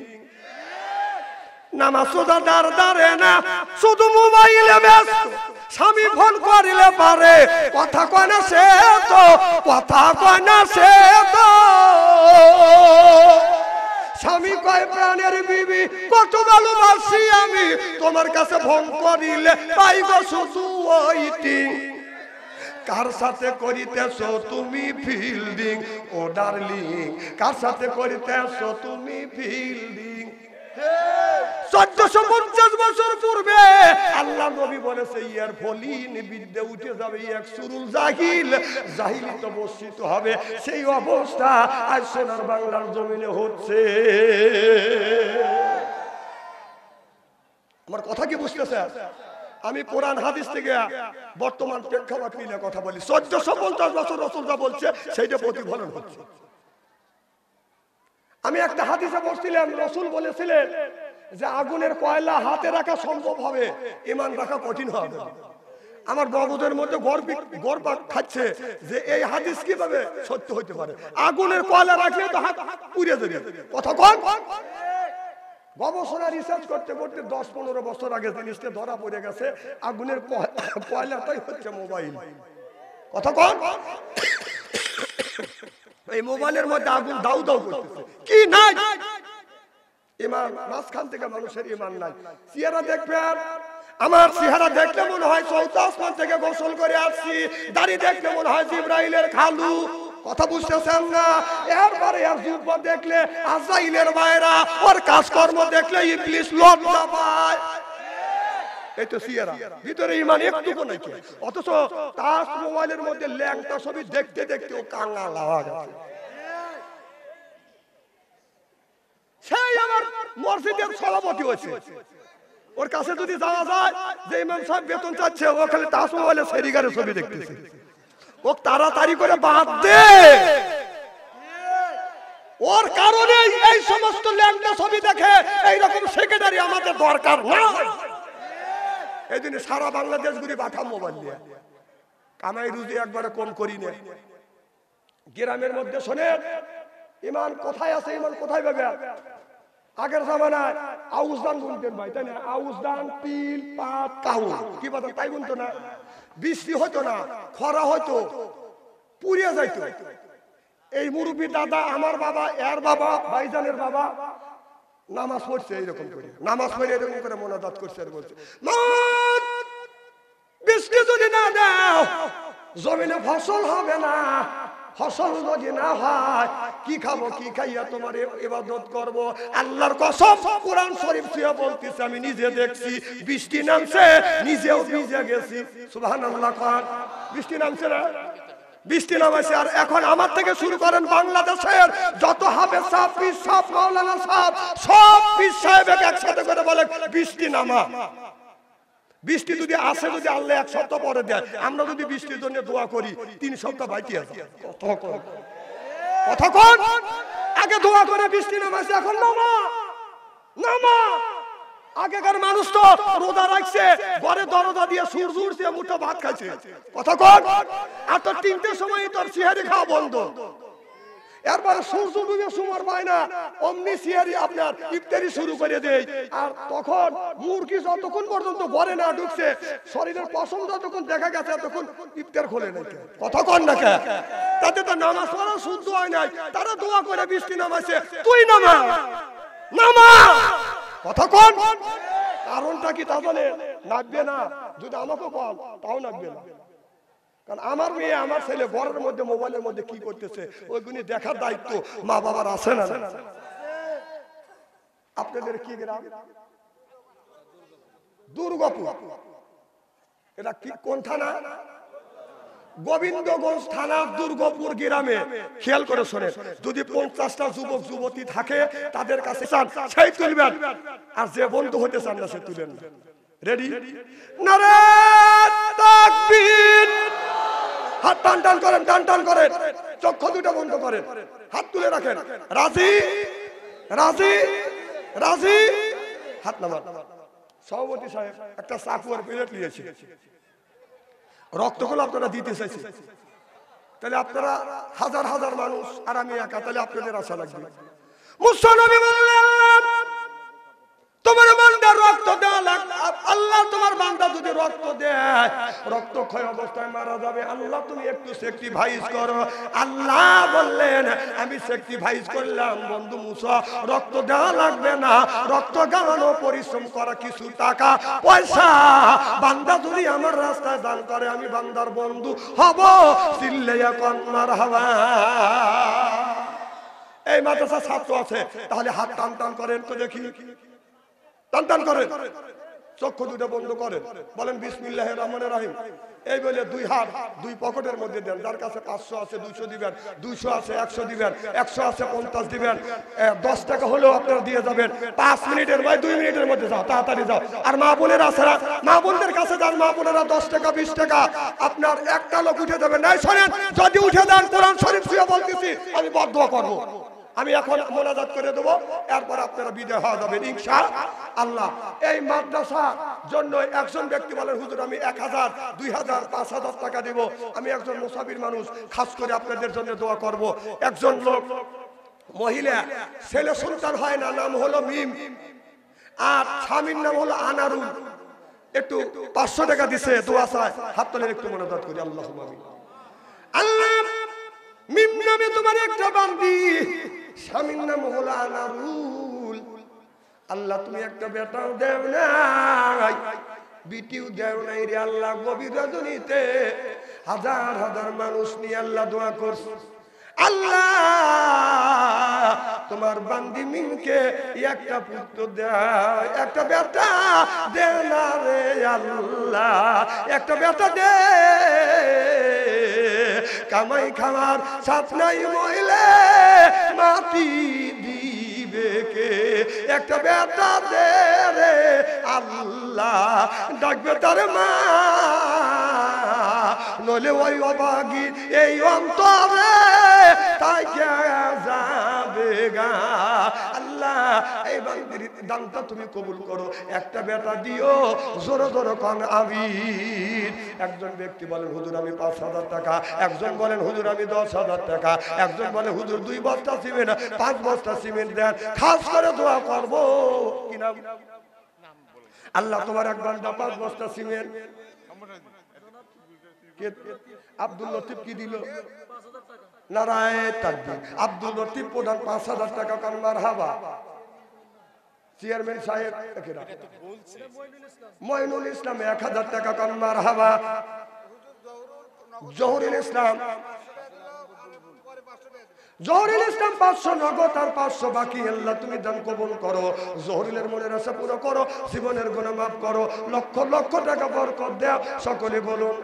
নামাজ সোজা দাঁড় দাঁড়ে না, শুধু মোবাইলে ব্যস্ত। স্বামী ফোন করিলে পারে, কথা কয় না সে তো, কথা কয় না সে তো। স্বামী কয় প্রাণের বিবি কত ভালোবাসি আমি, তোমার কাছে ফোন করিলে পাই গো শুধু ওইটিং। কার সাথে করিতেছো তুমি ফিল্ডিং ও ডার্লিং, কার সাথে করিতেছো তুমি ফিল্ডিং। 1450 বছর পূর্বে আল্লাহ নবী বলেছে ইয়ার ফলিন বিদ্যে উঠে যাবে, এক সুরুল জাহিল, জাহিলিত বর্ষিত হবে। সেই অবস্থা আজ সোনার বাংলার জমিনে হচ্ছে। আমার কথা কি বুঝতেছে? আমি কোরআন হাদিস থেকে বর্তমান প্রেক্ষাপট মিলে কথা বলি। 1450 বছর রাসূল যা বলছে সেইটা প্রতিফলন হচ্ছে। আমি একটা হাদিসে পড়ছিলাম, রাসূল বলেছিলেন যে আগুনের কয়লা হাতে রাখা সম্ভব হবে, ঈমান রাখা কঠিন হবে। আমার বাবুদের মধ্যে গর্ব খাচ্ছে যে এই হাদিস কিভাবে সত্য হতে পারে। আগুনের কয়লা রাখলে তো হাত পুড়ে যাবে। কথা কন। গবেষণা রিসার্চ করতে করতে 10-15 বছর আগে জিনিসটা ধরা পড়ে গেছে, আগুনের কয়লাটাই হচ্ছে মোবাইল। কথা কন। এই মোবাইলের মধ্যে আগুন দাউ দাউ করতেছে। কি নাই ঈমান, মাঝখান থেকে মানুষের ঈমান নাই। চেহারা দেখবেন, আমার চেহারা দেখলে মনে হয় চৌথা আসমান থেকে গোসল করে আসছি, দাড়ি দেখলে মনে হয় জিবরাইলের খালু। কথা বুঝতেছেন না? এরপরে আর যুব্ব দেখলে আজরাইলের বাইরা, ওর কাজকর্ম দেখলে ইবলিস লজ্জা পায়। এই তো চেহারা, ভিতরে ঈমান একটুকু নাই। অথচ তার মোবাইলের মধ্যে ল্যাংটা ছবি দেখতে দেখতে ও কাঙ্গাল হয়ে গেছে। সেই আমার মসজিদের সভাপতি হয়েছে, ওর কাছে যদি যাওয়া যায় যে ইমাম সাহেব বেতন চাচ্ছে, ও খালি তাস মোবাইলে সেরিগারের ছবি দেখতেছে। ও তাড়াতাড়ি করে বাদ দে, ওর কারণে এই সমস্ত ল্যাংটা ছবি দেখে এইরকম সেক্রেটারি আমাদের দরকার না। এই জন্য সারা বাংলাদেশ ঘুরে পাঠাম মোবাইল দিয়ে, কামাই রুজি একবারে কম করি না। গ্রামের মধ্যে শোনেন, ঈমান কোথায় আছে, ঈমান কোথায় পাবে? আগের জামানায় আউশ ধান গুনতেন ভাই, তাই না? আউশ ধান, তিল, পাট, কাউন, কি বাদাম তাই গুনতো না। বৃষ্টি হতো না, খরা হয়তো, পুড়িয়ে যাইতো। এই মুরব্বী দাদা, আমার বাবা, এর বাবা, ভাইজানের বাবা নামাজ পড়ছে এইরকম করে, নামাজ পড়ে এরকম করে মোনাজাত করছে আর বলছে, বৃষ্টি যদি না দাও জমিনে ফসল হবে না, ফসল যদি না হয় কি খাবো, কি খাইয়া তোমার ইবাদত করব। আল্লাহর কসম, কোরআন শরীফ ছুঁয়ে বলতেছে, আমি নিজে দেখছি বৃষ্টি নামছে, নিজেও ভিজে গেছি। সুবহানাল্লাহ। খান বৃষ্টি নামছে না? বৃষ্টি নামাইছে। আর এখন আমার থেকে শুরু করেন বাংলাদেশের যত হাফেজ সাহেব, পীর সাহেব, মাওলানা সাহেব, সব পীর সাহেব একসাথে করে বলে বৃষ্টি নামা। বৃষ্টি যদি আসে, যদি আল্লাহ 1 সপ্তাহ পরে দেয়, আমরা যদি বৃষ্টির জন্য দোয়া করি 3 সপ্তাহ বাইতে আছে। কথা কোন? আগে দোয়া করে বৃষ্টি নামাইছে, এখন নামা নামা। আগেকার মানুষ তো রোজা রাখছে, ঘরে দরজা দিয়ে সূর্য উঠছে, মুঠো ভাত খাইছে। কথা কোন? আর তো 3টের সময় তোর সিহারি খাওয়া বন্ধ। এরপরে সূর্য ডুবে সময় পায় না, অমনি সিহারি আপনার ইফতারি শুরু করে দেয়। আর তখন মুরগি যতক্ষণ পর্যন্ত ঘরে না ঢুকছে, শরীরের পশম যতক্ষণ দেখা গেছে, তখন ইফতার খোলে নাই। কথা কন না কে? তাতে তো নামাজ পড়া শুদ্ধ হয় নাই, তারা দোয়া করে বৃষ্টি নামাইছে, তুই নামা নামা। কথা কন? কারণটা কি তা বলে নামবে না? যদি আমাকে কল তাও নামবে না। কারণ আমার মেয়ে, আমার ছেলে ঘরের মধ্যে মোবাইলের মধ্যে কি করতেছে ওইগুলি দেখার দায়িত্ব মা বাবার আছে না? আপনাদের কি গ্রাম? দুর্গাপুর। এটা কি কোন থানা? গোবিন্দগঞ্জ থানা, দুর্গাপুর গ্রামে। খেয়াল করে শোনেন, যদি 50টা যুবক যুবতী থাকে তাদের কাছে চান সেই তুলবেন, আর যে বন্ধু হতে চান না সে তুলেন। রেডি? নারে তাকবীর। হাত টান টান করেন, টান টান করেন, চক্ষু দুটো বন্ধ করেন, হাত তুলে রাখেন। রাজি? রাজি? রাজি? হাত নামান। সভাপতি সাহেব একটা চাকু আর প্লেট নিয়েছে, রক্তগুলো আপনারা দিতে চাইছে, তাহলে আপনারা হাজার হাজার মানুষ আর আমি একা, তাহলে আপনাদের আশা লাগবে। মুসা নবী বললেন তোমার বান্দার রক্ত দেওয়া লাগবে, আল্লাহ তোমার বান্দা যদি রক্ত দেয় রক্ত ক্ষয় অবস্থায় মারা যাবে, আল্লাহ তুমি একটু স্যাক্রিফাইস করো। আল্লাহ বললেন আমি স্যাক্রিফাইস করলাম বন্ধু মুসা, রক্ত দেওয়া লাগবে না, রক্ত গাওয়ানো পরিশ্রম করা কিছু টাকা পয়সা বান্দা যদি আমার রাস্তায় দান করে আমি বান্দার বন্ধু হব। চিল্লাইয়া কোন মারহাবা। এই মাদ্রাসা ছাত্র আছে, তাহলে হাত টান টান করেন তো দেখি, টান টান করেন, চক্ষু দুটো বন্ধ করেন, বলেন বিসমিল্লাহির রহমানির রহিম। এই বলে দুই হাত দুই পকেটের মধ্যে দেন, যার কাছে 500 আছে 200 দিবেন, 200 আছে 100 দিবেন, 100 আছে 50 দিবেন, 10 টাকা হলেও আপনারা দিয়ে যাবেন। 5 মিনিটের বা 2 মিনিটের মধ্যে যাও, তাড়াতাড়ি যাও। আর মা বোনেরা আছে, মা বোনদের কাছে যান, মা বোনেরা 10 টাকা 20 টাকা আপনার একটা লোক উঠে যাবেন। নাই শোনেন, যদি উঠে দেন কোরআন শরীফ ছুঁয়ে বলতেছি আমি বদদোয়া করব। আমি এখন মোনাজাত করে দেবো, এরপর আপনারা বিদায় হওয়া যাবেন ইনশাআল্লাহ। এই মাদ্রাসার জন্য একজন ব্যক্তি বলেন হুজুর আমি 1000 2000 5000 টাকা দেব। আমি একজন মুসাফির মানুষ, খাস করে আপনাদের জন্য দোয়া করব। একজন লোক মহিলা, ছেলে সন্তান হয় না, নাম হলো মিম, আর স্বামীর নাম হলো আনারুল, একটু 500 টাকা দিছে, দোয়া চায়, হাত তোলেন একটু মোনাজাত করি। আল্লাহুম্মা আমিন। আল্লাহ মিম নামে তোমার একটা বান্দি, স্বামীর নাম হলো আনারুল, আল্লাহ তুমি একটা বেটাও দেও নাই, বিটিও দেও নাই রে আল্লাহ। গভীর রজনীতে হাজার হাজার মানুষ নিয়ে আল্লাহ দোয়া করছে, আল্লাহ তোমার বান্দি মিমকে একটা পুত্র দেয়, একটা বেটা দে না রে আল্লাহ, একটা বেটা দে। কামাই খামার সাথ নাই মহিলে মাটি দিবে কে, একটা বেটা দে রে আল্লাহ। ডাকবে তার মা, নলে ওই অভাগী এই অন্তরে তাই যাবে গা। আল্লাহ এই বান্দির দানটা তুমি কবুল করো, একটা বেটা দিও, জোরে জোরে কান আমিন। একজন ব্যক্তি বলেন হুজুর আমি 5000 টাকা, একজন বলেন হুজুর আমি 10,000 টাকা, একজন বলে হুজুর 2 বস্তা সিমেন্ট 5 বস্তা সিমেন্ট দেন, খাস করে দোয়া করব। কি নাম? আল্লাহ তোমার এক বান্দা 5 বস্তা সিমেন্ট, আব্দুল লতিফ কি দিল? নারায়ে তাকবীর। আব্দুল লতিফ প্রধান 5000 টাকা কান মারহাবা। চেয়ারম্যান সাহেব মঈনুল ইসলাম 1000 টাকা কান মারহাবা। জহুরুল ইসলাম, জহুরুল ইসলাম 500 নগদ আর 500 বাকি, আল্লাহ তুমি দান কবুল করো। জহুরুলের মনের আশা পুরো করো, জীবনের গুনাহ মাফ করো, লক্ষ লক্ষ টাকা বরকত দাও। সকলে বলুন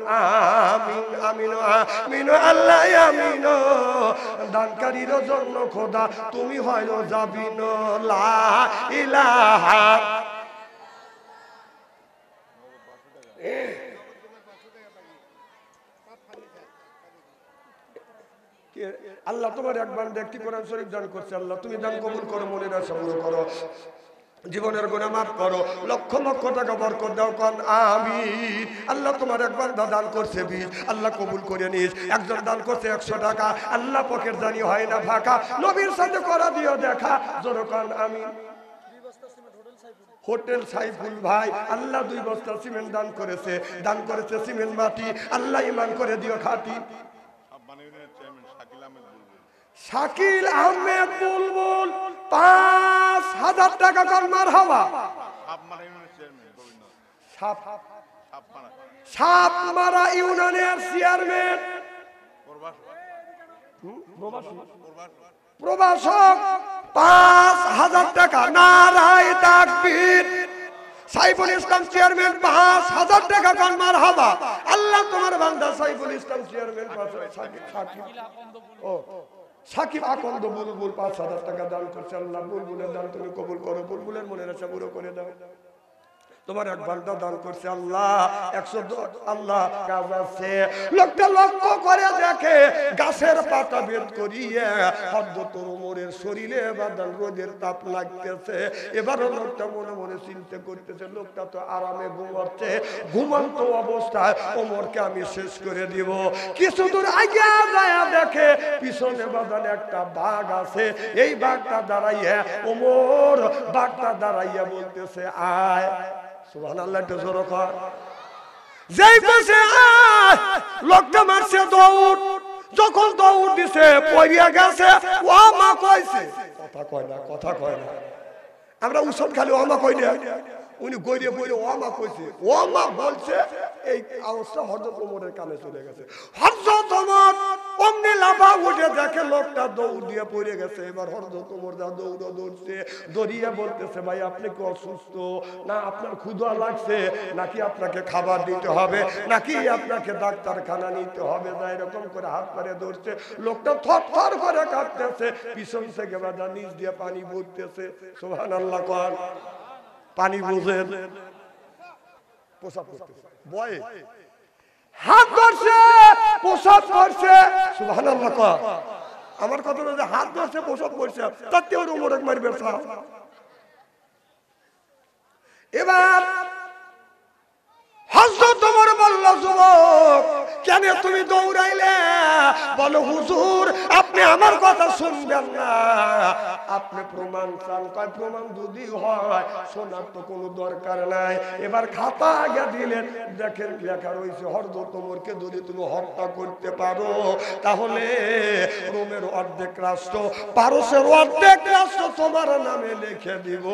আমিন আমিন আমিন। আল্লাহ আমিন। দানকারীর জন্য খোদা তুমি হয় যাবিন, লা ইলাহা। আল্লাহ তোমার একবার ব্যক্তি কোরআন শরীফ দান করছে, আল্লাহ তুমি দান কবুল করো, মনের আশা পুরো করো, জীবনের গুনাহ মাফ করো, লক্ষ লক্ষ টাকা বরকত দাও কোন আমিন। আল্লাহ তোমার একবার দান করছে 20, আল্লাহ কবুল করে নিস। একজন দান করছে 100 টাকা, আল্লাহ পকেট জানি হয় না ফাঁকা, নবীর সাথে করা দিও দেখা, জোরে কোন আমিন। হোটেল সাইফুল ভাই আল্লাহ 2 বস্তা সিমেন্ট দান করেছে, দান করেছে সিমেন্ট মাটি, আল্লাহ ঈমান করে দিও খাঁটি। শাকিল আহমেদ বুলবুল 5000 টাকা কান মারহাবা। সাপমারা ইউনিয়নের চেয়ারম্যান প্রভাষক 5000 টাকা। নারায়ে তাকবীর। সাইফুল ইসলাম চেয়ারম্যান 5000 টাকা কান মারহাবা। আল্লাহ তোমার বান্দা সাইফুল ইসলাম চেয়ারম্যান সাকিব আকন্দ বুলবুল 5000 টাকা দান করছে, আল্লাহ বুলবুলের দান তুমি কবুল করো, বুলবুলের মনের আশা পুরো করে দাও। তোমার এক বান্দা দান করছে আল্লাহ 110 আল্লাহ কাজ আছে। লোকটা লক্ষ্য করে দেখে গাছের পাতা বের করিয়ে হযরত ওমরের শরীরে বাদান রোদের তাপ লাগতেছে। এবার লোকটা মনে মনে চিন্তা করতেছে লোকটা তো আরামে ঘুমাচ্ছে, ঘুমন্ত অবস্থায় ওমরকে আমি শেষ করে দিব। কিছু দূর আগে যায় দেখে পিছনে বাদান একটা বাঘ আছে। এই বাঘটা দাঁড়াইয়া ওমর বাঘটা দাঁড়াইয়া বলতেছে আয়। সুবহানাল্লাহ, একটু জোরে কর। যেই পাশে আয় লোকটা মারছে দৌড়। যখন দৌড় দিছে পড়িয়া গেছে। ও মা কইছে, কথা কয় না, কথা কয় না। আমরা উসন খালি ও মা কই না, উনি গড়িয়ে গড়িয়ে ও মা কইছে। ও মা বলছে, এই আওয়াজটা হযরত ওমরের কানে চলে গেছে। হযরত ওমর অমনি লাফা উঠে দেখে লোকটা দৌড় দিয়ে পড়ে গেছে। এবার হযরত ওমর যা দৌড়ছে, দৌড়িয়ে বলতেছে ভাই আপনি কি অসুস্থ, না আপনার ক্ষুধা লাগছে, নাকি আপনাকে খাবার দিতে হবে, নাকি আপনাকে ডাক্তারখানা নিতে হবে, না এরকম করে হাত পারে ধরছে। লোকটা থরথর করে কাঁপতেছে, পিছন থেকে বাদা নিচ দিয়ে পানি পড়তেছে। সুবহানাল্লাহ কর। পানি বুঝেন, পোশাক করতেছে, বয়ে হাত ধরছে, পোশাক করছে। সুবহানাল্লাহ কর। আমার কথা যে হাত ধরছে, পোশাক করছে, তাতে ওর ওমর এক মারবে। এবার হযরত ওমর বলল যুবক কেন তুমি দৌড়াইলে? বলো হুজুর আপনি আমার কথা শুনবেন না, আপনি প্রমাণ চান। কয় প্রমাণ যদি হয় শোনার তো কোনো দরকার নাই। এবার খাতা আগে দিলেন, দেখেন লেখা রয়েছে হযরত ওমরকে যদি তুমি হত্যা করতে পারো তাহলে রোমের অর্ধেক রাষ্ট্র, পারস্যের অর্ধেক রাষ্ট্র তোমার নামে লিখে দিব।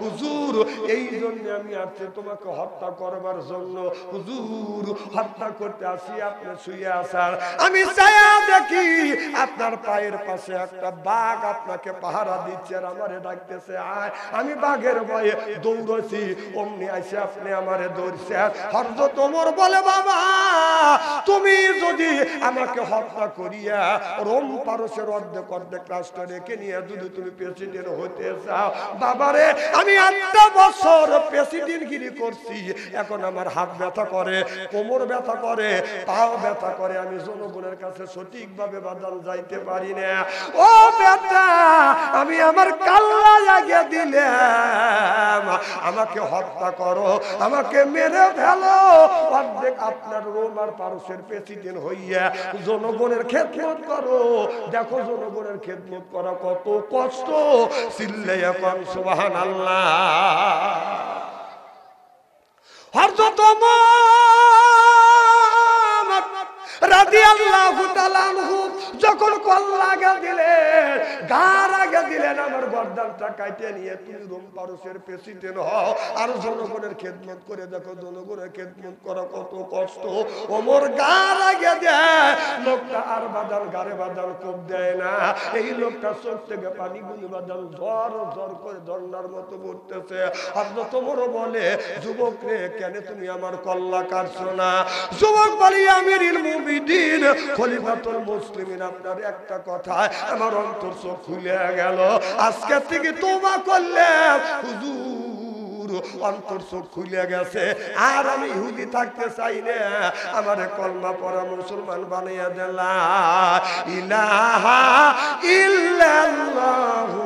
হুজুর এই জন্য আমি আসছি তোমাকে হত্যা করবার জন্য। হুজুর হত্যা করতে আসি, আপনি শুয়ে আছেন, আমি চাইয়া দেখি আপনার পায়ের পাশে একটা বাঘ আপনাকে পাহারা দিচ্ছে আর আমারে ডাকতেছে আয়। আমি বাঘের ভয়ে দৌড়ছি, অমনি আইসে আপনি আমারে ধরছেন। হযরত ওমর বলে বাবা তুমি যদি আমাকে হত্যা করিয়া রোম পারস্যের অর্ধেক অর্ধেক রাষ্ট্র রেখে নিয়ে যদি তুমি প্রেসিডেন্ট হতে চাও, বাবারে আমি 8 বছর প্রেসিডেন্টগিরি করছি, এখন আমার হাত ব্যথা করে, কোমর ব্যথা করে, পাও ব্যথা করে, আমি জনগণের কাছে সঠিকভাবে বাদান যাইতে পারি না। ও বেটা আমি আমার কাল্লা লাগিয়ে দিলাম, আমাকে হত্যা করো, আমাকে মেরে ফেলো, অর্ধেক আপনার রোম আর পারস্যের প্রেসিডেন্ট হইয়া জনগণের খেদমত করো। দেখো জনগণের খেদমত করা কত কষ্ট। চিল্লাইয়া কোন সুবহানাল্লাহ। হযরত ওমর রাদিয়াল্লাহু তাআলা আনহু যখন কল্লা আগে দিলেন, গার আগে দিলেন, আমার গর্দানটা কাটে নিয়ে তুমি রোম পারস্যের প্রেসিডেন্ট হও আর জনগণের খেদমত করে দেখো জনগণের খেদমত করা কত কষ্ট। ওমর গার আগে দেয়, লোকটা আর বাদান গারে বাদান কোপ দেয় না। এই লোকটা চোখ থেকে পানি গুলি বাদান ঝড় ঝড় করে ঝর্ণার মতো পড়তেছে। হযরত ওমর বলে যুবক রে কেন তুমি আমার কল্লা কাটছো না? যুবক বলি আমিরুল মুমিনিন খলিফাতুল মুসলিমিন আপনার একটা কথায় আমার অন্তর চোখ খুলে গেল। আজকে থেকে তওবা করলাম হুজুর, অন্তর চোখ খুলে গেছে, আর আমি ইহুদি থাকতে চাই না, আমারে কলমা পড়া মুসলমান বানাইয়া দেন। লা ইলাহা ইল্লাল্লাহু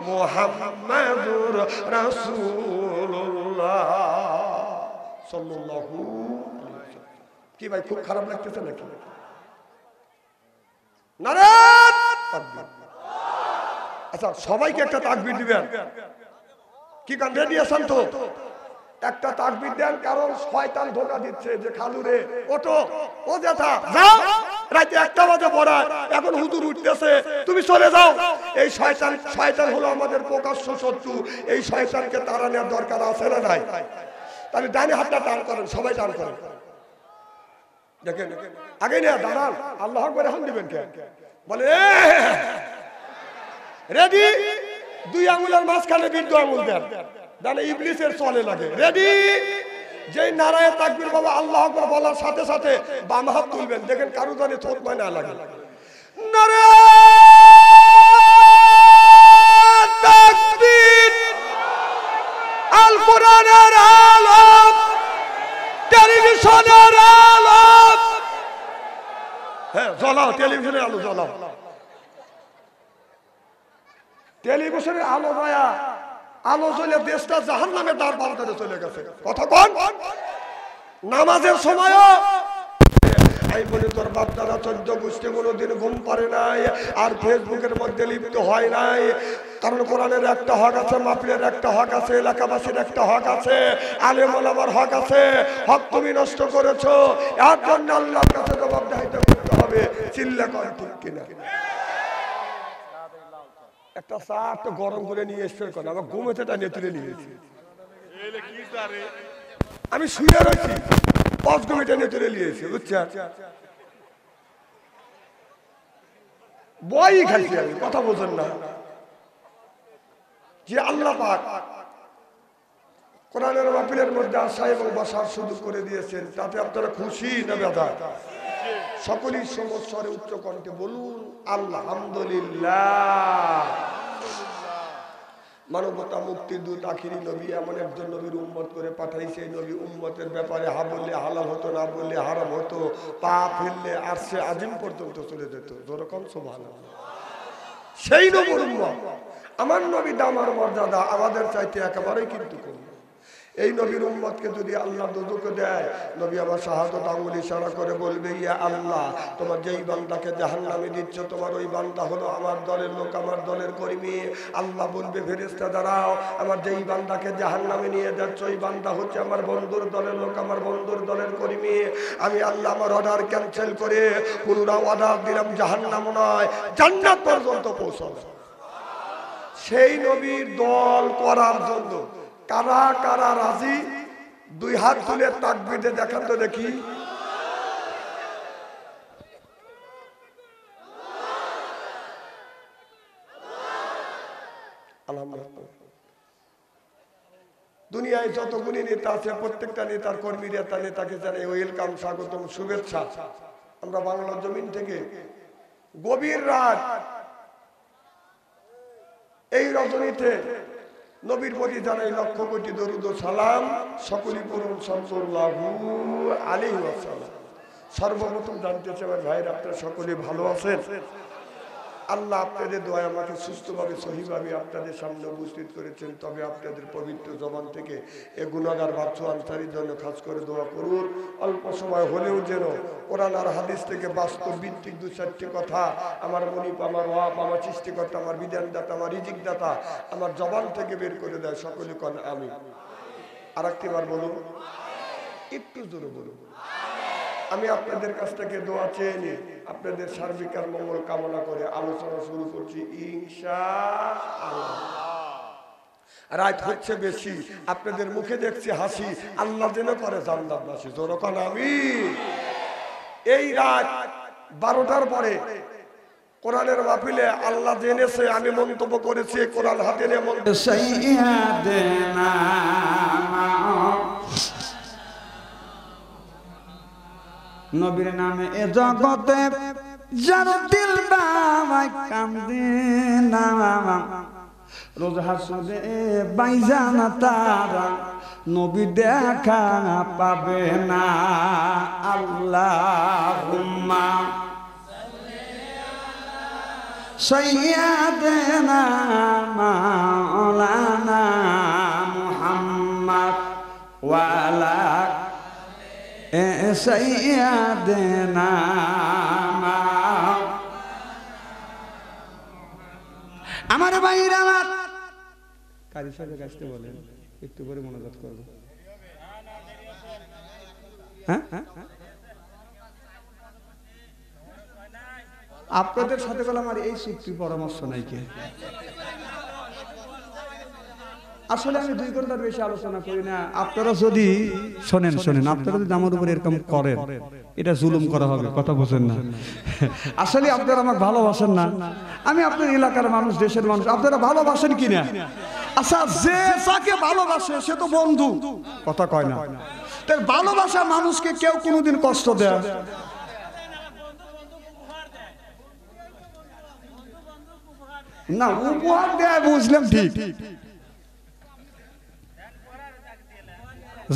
মুহাম্মাদুর রাসূলুল্লাহ সাল্লাল্লাহু আলাইহি ওয়াসাল্লাম। কি ভাই খুব খারাপ লাগতেছে নাকি? নারায়ণ তাকবীর। আচ্ছা সবাইকে একটা তাকবীর দিবেন। কি কান রেডি আছেন তো? একটা তাকবীর দেন, কারণ শয়তান ধোঁকা দিচ্ছে যে খালু রে ওঠো, ও জেঠা যাও, রাতে 1টা বাজে পড়া, এখন হুজুর উঠতেছে, তুমি চলে যাও। এই শয়তান হলো আমাদের প্রকাশ্য শত্রু। এই শয়তানকে তাড়ানোর দরকার আছে না নাই? তাহলে ডানে হাতটা টান করেন, সবাই টান করেন। দেখেন আগে না দাঁড়ান, আল্লাহ আকবার এখন দিবেন কে বলে রেডি, 2 আঙ্গুলের মাঝখানে বিদ্যু আঙ্গুল দেন, ডানে ইবলিসের চলে লাগে। রেডি, যেই নারায়ে তাকবীর বাবা আল্লাহ আকবার বলার সাথে সাথে বাম হাত তুলবেন, দেখেন কারো জানি থোত মানে না লাগে। নারায়ে তাকবীর, আল কোরআন কোরআনের আলো, টেলিভিশনের আলো, হ্যাঁ জ্বলাও, টেলিভিশনের আলো জ্বলাও। টেলিভিশনের আলো মায়া, আলো জ্বলে দেশটা জাহান্নামে তার বারোটাতে চলে গেছে। কথা কন, নামাজের সময়ও এই বলে তোর বাপ দাদা 14 গোষ্ঠী কোনোদিন ঘুম পারে নাই, আর ফেসবুকের মধ্যে লিপ্ত হয় নাই। কারণ কোরআনের একটা হক আছে, মাহফিলের একটা হক আছে, এলাকাবাসীর একটা হক আছে, আলেম ওলামার হক আছে। হক তুমি নষ্ট করেছো, এর জন্য আল্লাহর কাছে জবাবদিহিতা করতে হবে। চিল্লা কর ঠিক কিনা? একটা চা একটু গরম করে নিয়ে এসে কেন, আমার ঘুমেতে টানিয়ে তুলে নিয়েছি, আমি শুয়ে রয়েছি, 5 ঘুমে টানিয়ে তুলে নিয়েছি, বুঝছেন? বই খাইছি আমি, কথা বোঝেন না? যে আল্লাহ পাক কোরআনের মাহফিলের মধ্যে আসা এবং বসার সুযোগ করে দিয়েছেন, তাতে আপনারা খুশি না বেদা? সকলেই সমস্যারে উচ্চ কণ্ঠে বলুন আলহামদুলিল্লাহ। মানবতা মুক্তির দূত আখিরি নবী এমন একজন নবীর উম্মত করে পাঠাইছে। এই নবী উম্মতের ব্যাপারে হা বললে হালাল হতো, না বললে হারাম হতো, পা ফেললে আরশে আজিম পর্যন্ত চলে যেত। যেরকম সুবহানাল্লাহ। সেই নবীর উম্মত, আমার নবী দামার মর্যাদা আমাদের চাইতে একেবারেই কিন্তু কম। এই নবীর উম্মতকে যদি আল্লাহ দুজকে দেয়, নবী আমার শাহাদাত আঙ্গুল ইশারা করে বলবে, ইয়া আল্লাহ, তোমার যেই বান্দাকে জাহান্নামে দিচ্ছ, তোমার ওই বান্দা হলো আমার দলের লোক, আমার দলের কর্মী। আল্লাহ বলবে, ফেরেশতা দাঁড়াও, আমার যেই বান্দাকে জাহান্নামে নিয়ে যাচ্ছ, ওই বান্দা হচ্ছে আমার বন্ধুর দলের লোক, আমার বন্ধুর দলের কর্মী। আমি আল্লাহ আমার অর্ডার ক্যান্সেল করে পুনরায় অর্ডার দিলাম, জাহান্নাম নয়, জান্নাত পর্যন্ত পৌঁছাবে। সেই নবীর দল করার জন্য কারা কারা রাজি? 2 হাত তুলে তাকবীরে দেখান তো দেখি। আলহামদুলিল্লাহ। দুনিয়ায় যত গুণী নেতা আছে, প্রত্যেকটা নেতার কর্মীরা তার নেতাকে জানাই ওয়েলকাম, স্বাগতম, শুভেচ্ছা। আমরা বাংলার জমিন থেকে গভীর রাত এই রজনীতে নবীর প্রতি জানাই লক্ষ কোটি দরুদ ও সালাম। সকলেই পড়ুন সাল্লাল্লাহু আলাইহি ওয়াসাল্লাম। সর্বপ্রথম জানতে চাই আমার ভাইরা, আপনারা সকলে ভালো আছেন? আল্লাহ আপনাদের দোয়ায় আমাকে সুস্থভাবে সহিভাবে আপনাদের সামনে উপস্থিত করেছেন। তবে আপনাদের পবিত্র জবান থেকে এ গুনাহগার বাচ্চা আনসারির জন্য খাস করে দোয়া করুন। অল্প সময় হলেও যেন কোরআন আর হাদিস থেকে বাস্তব ভিত্তিক 2-4টি কথা আমার মনিপ, আমার ওয়াপ, আমার সৃষ্টিকর্তা, আমার বিধানদাতা, আমার রিজিকদাতা আমার জবান থেকে বের করে দেয়। সকলে কোন আমি। আর একটিবার বলুন, একটু জোরে বলুন। আমি আপনাদের কাছ থেকে দোয়া চেয়ে নিই, আপনাদের সার্বিক আর মঙ্গল কামনা করে আলোচনা শুরু করছি ইনশাআল্লাহ। রাত হচ্ছে বেশি, আপনাদের মুখে দেখছি হাসি, আল্লাহ যেন করে জান্নাতবাসী। যখন আমি এই রাত 12টার পরে কোরআনের মাহফিলে আল্লাহ জেনেছে আমি মন্তব্য করেছি, কোরআন হাতে নিয়ে নবীর নামে এ জগতে যার দিল বাবাই কান্দে না, রোজ হাসুরে বাইজান তারা নবী দেখা পাবে না। আল্লাহুম্মা সাইয়্যিদানা মাওলানা মুহাম্মদ ওয়া আলা সাইয়্যিদানা। আমার ভাইরা, আমার কারি সাহেবের কাছে বলেন একটু করে মনোযোগ করবো। হ্যাঁ, আপনাদের সাথে বলে আমার এই চুক্তি পরামর্শ নাই। কে আসলে আমি 2 ঘন্টার বেশি আলোচনা করি না। আপনারা যদি শোনেন, আপনারা যদি আমার উপর এরকম করেন, এটা জুলুম করা হবে। কথা বোঝেন না? আসলে আপনারা আমাকে ভালোবাসেন না। আমি আপনার এলাকার মানুষ, দেশের মানুষ, আপনারা ভালোবাসেন কিনা? আচ্ছা, যে যাকে ভালোবাসে সে তো বন্ধু, কথা কয় না? তাই ভালোবাসা মানুষকে কেউ কোনোদিন কষ্ট দেয় না। উপহার দেয় বুঝলাম, ঠিক।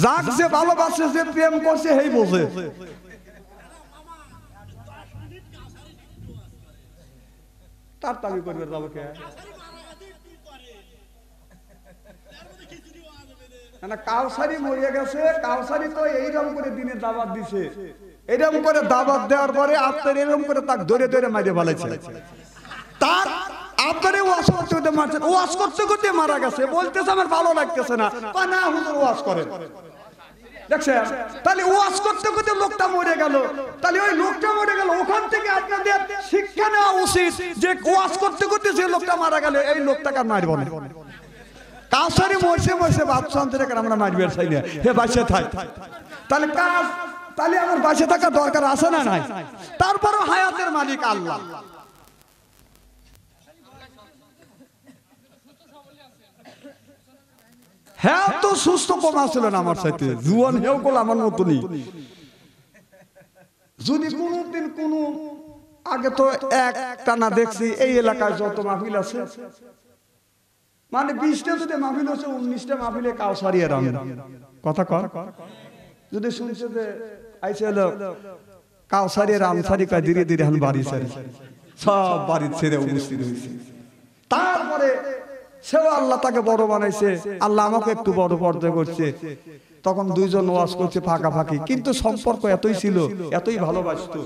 যাক যে ভালোবাসে যে প্রেম করছে সেই বোঝে। তার দাবি করবে যাবো কে না? কাউসারি মরিয়া গেছে, কাউসারি তো এইরকম করে দিনে দাবাত দিছে, এরকম করে দাবাত দেওয়ার পরে আপনার এরকম করে তাক ধরে ধরে মারিয়ে ফেলেছে। তার আপনারে ওয়াজ করতে করতে মারছেন, ওয়াজ করতে করতে মারা গেছে, বলতেছে আমার ভালো লাগতেছে না, না হুজুর ওয়াজ করেন। দেখছেন, তাহলে ওয়াজ করতে করতে লোকটা মরে গেল, তাহলে ওই লোকটা মরে গেল, ওখান থেকে আপনাদের শিক্ষা নেওয়া উচিত যে ওয়াজ করতে করতে যে লোকটা মারা গেল এই লোকটাকে মারব না। কাউসারি মরছে মরছে বাদশান্তরে আমরা মারবে চাই না, হে বাঁচে থাক। তাহলে কাজ, তাহলে আমার বাঁচে থাকার দরকার আছে না নাই? তারপরও হায়াতের মালিক আল্লাহ। হ্যাঁ তো সুস্থ কম আসছিল না আমার সাথে, জুয়ান হেউ করল আমার মতনই। যদি কোনদিন কোন আগে তো একটা না দেখছি এই এলাকায় যত মাহফিল আছে, মানে 20টা যদি মাহফিল আছে 19টা মাহফিলে কাউসারি আর আমি কথা কর। যদি শুনছে যে আইছে হলো কাউসারি আর আমসারি কা ধীরে ধীরে এখন বাড়ি ছেড়ে সব বাড়ি ছেড়ে উপস্থিত হয়েছে। তারপরে সেও আল্লাহ তাকে বড় বানাইছে, আল্লাহ আমাকে একটু বড় পর্যায়ে করছে। তখন দুইজন ওয়াজ করছে ফাঁকাফাঁকি, কিন্তু সম্পর্ক এতই ছিল, এতই ভালোবাসতো।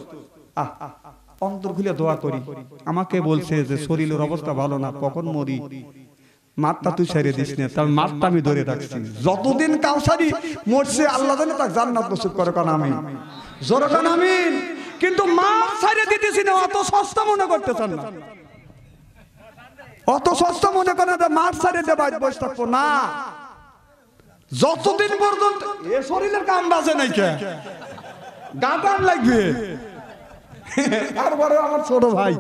অন্তর খুলে দোয়া করি। আমাকে বলছে যে শরীরের অবস্থা ভালো না, কখন মরি, মাঠটা তুই ছেড়ে দিস না। তার মাঠটা আমি ধরে রাখছি, যতদিন কাউসারি মরছে আল্লাহ জানে তাকে জান্নাত নসিব করে। কারণ আমি জোরে কান আমিন। কিন্তু মাঠ ছেড়ে দিতেছি না, অত সস্তা মনে করতেছেন না, অত সস্তা মনে করেন যে মাঠ ছেড়ে দিয়ে বাইরে বসে থাকবো না। যতদিন পর্যন্ত এ শরীরের কাম বাজে নাই কে গাটান লাগবে। তারপরে আমার ছোট ভাই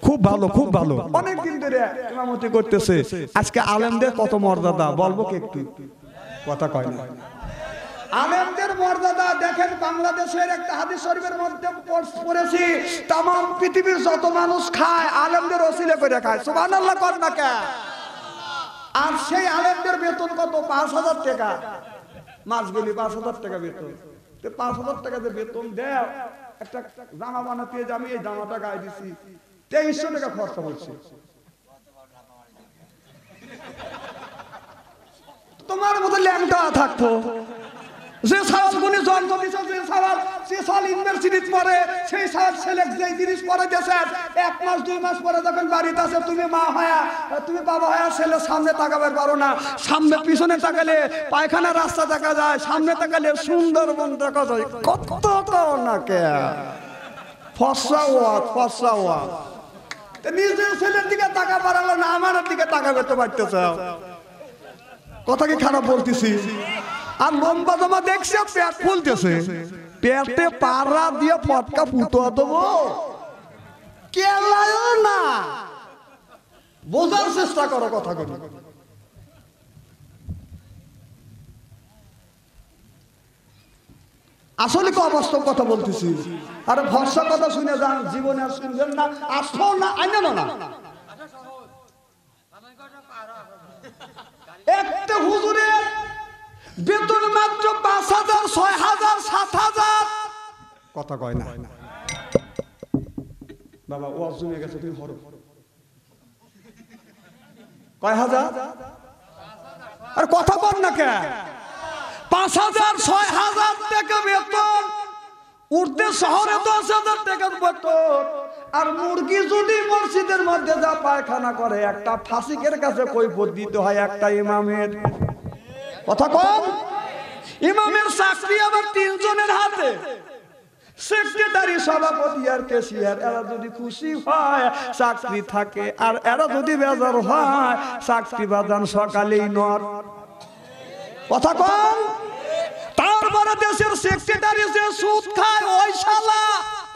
খুব ভালো, খুব ভালো, অনেকদিন ধরে ইমামতি করতেছে। আজকে আলেমদের কত মর্যাদা বলবো কি একটু? কথা কয় না। আলেমদের মর্যাদা দেখেন, বাংলাদেশের একটা হাদিস শরীফের মধ্যে পড়েছি, তাম পৃথিবীর যত মানুষ খায় আলেমদের ওসিলা করে খায়। সুবহানাল্লাহ কর না কে? আর সেই আলেমদের বেতন কত? 5,000 টাকা মাস গেলি, 5,000 টাকা বেতন। 5,000 টাকা যে বেতন দেয়, একটা জামা বানাতে যে আমি এই জামাটা গায়ে দিছি 2300 টাকা খরচা হচ্ছে। তোমার মতো ল্যাংটা থাকতো, যে সাল গুনি জন্ম দিছে, যে সাল ইউনিভার্সিটি পড়ে, সেই সাল ছেলে যে জিনিস পড়ে দেশে 1 মাস 2 মাস পরে যখন বাড়িতে আসে, তুমি মা হয়া, তুমি বাবা হয়া, ছেলে সামনে তাকাবে পারো না। সামনে পিছনে তাকালে পায়খানা রাস্তা দেখা যায়, সামনে তাকালে সুন্দরবন দেখা যায়। কত না কে ফসা ওয়াত, ফসা ওয়াত। নিজের ছেলের দিকে তাকা পারলো না, আমার দিকে তাকা করতে পারতেছে। কথা কি খারাপ বলতেছি? আর লম্বা জামা দেখছে পেট ফুলতেছে, পেটে পাড়া দিয়ে পটকা ফুটো দেবো কেলায়ও না। বোঝার চেষ্টা করো কথা গুলো। আসলে কি অবাস্তব কথা বলতেছি? আরে ভরসা কথা শুনে যান, জীবনে আর শুনবেন না, আসো না আইনেন না। একটা হুজুরের বেতন মাত্র 5,000, 6,000, 7,000। কথা কয় না বাবা, ওয়াজ জমে গেছে, তুমি হরো কয় হাজার? আর কথা কর না কে? 5,000, 6,000 টাকা বেতন, উঠতে শহরে 10,000 টাকা বেতন। আর মুরগি যদি মসজিদের মধ্যে যা পায়খানা করে, একটা ফাসিকের কাছে কৈফিয়ত দিতে হয় একটা ইমামের। কথা কম। ইমামের চাকরি আবার 3 জনের হাতে, সেক্রেটারি, সভাপতি আর ক্যাশিয়ার। এরা যদি খুশি হয় চাকরি থাকে, আর এরা যদি বেজার হয় চাকরি বাজান সকালেই নট। কথা কম। তারপরে দেশের সেক্রেটারি যে সুদ খায় ওই শালা।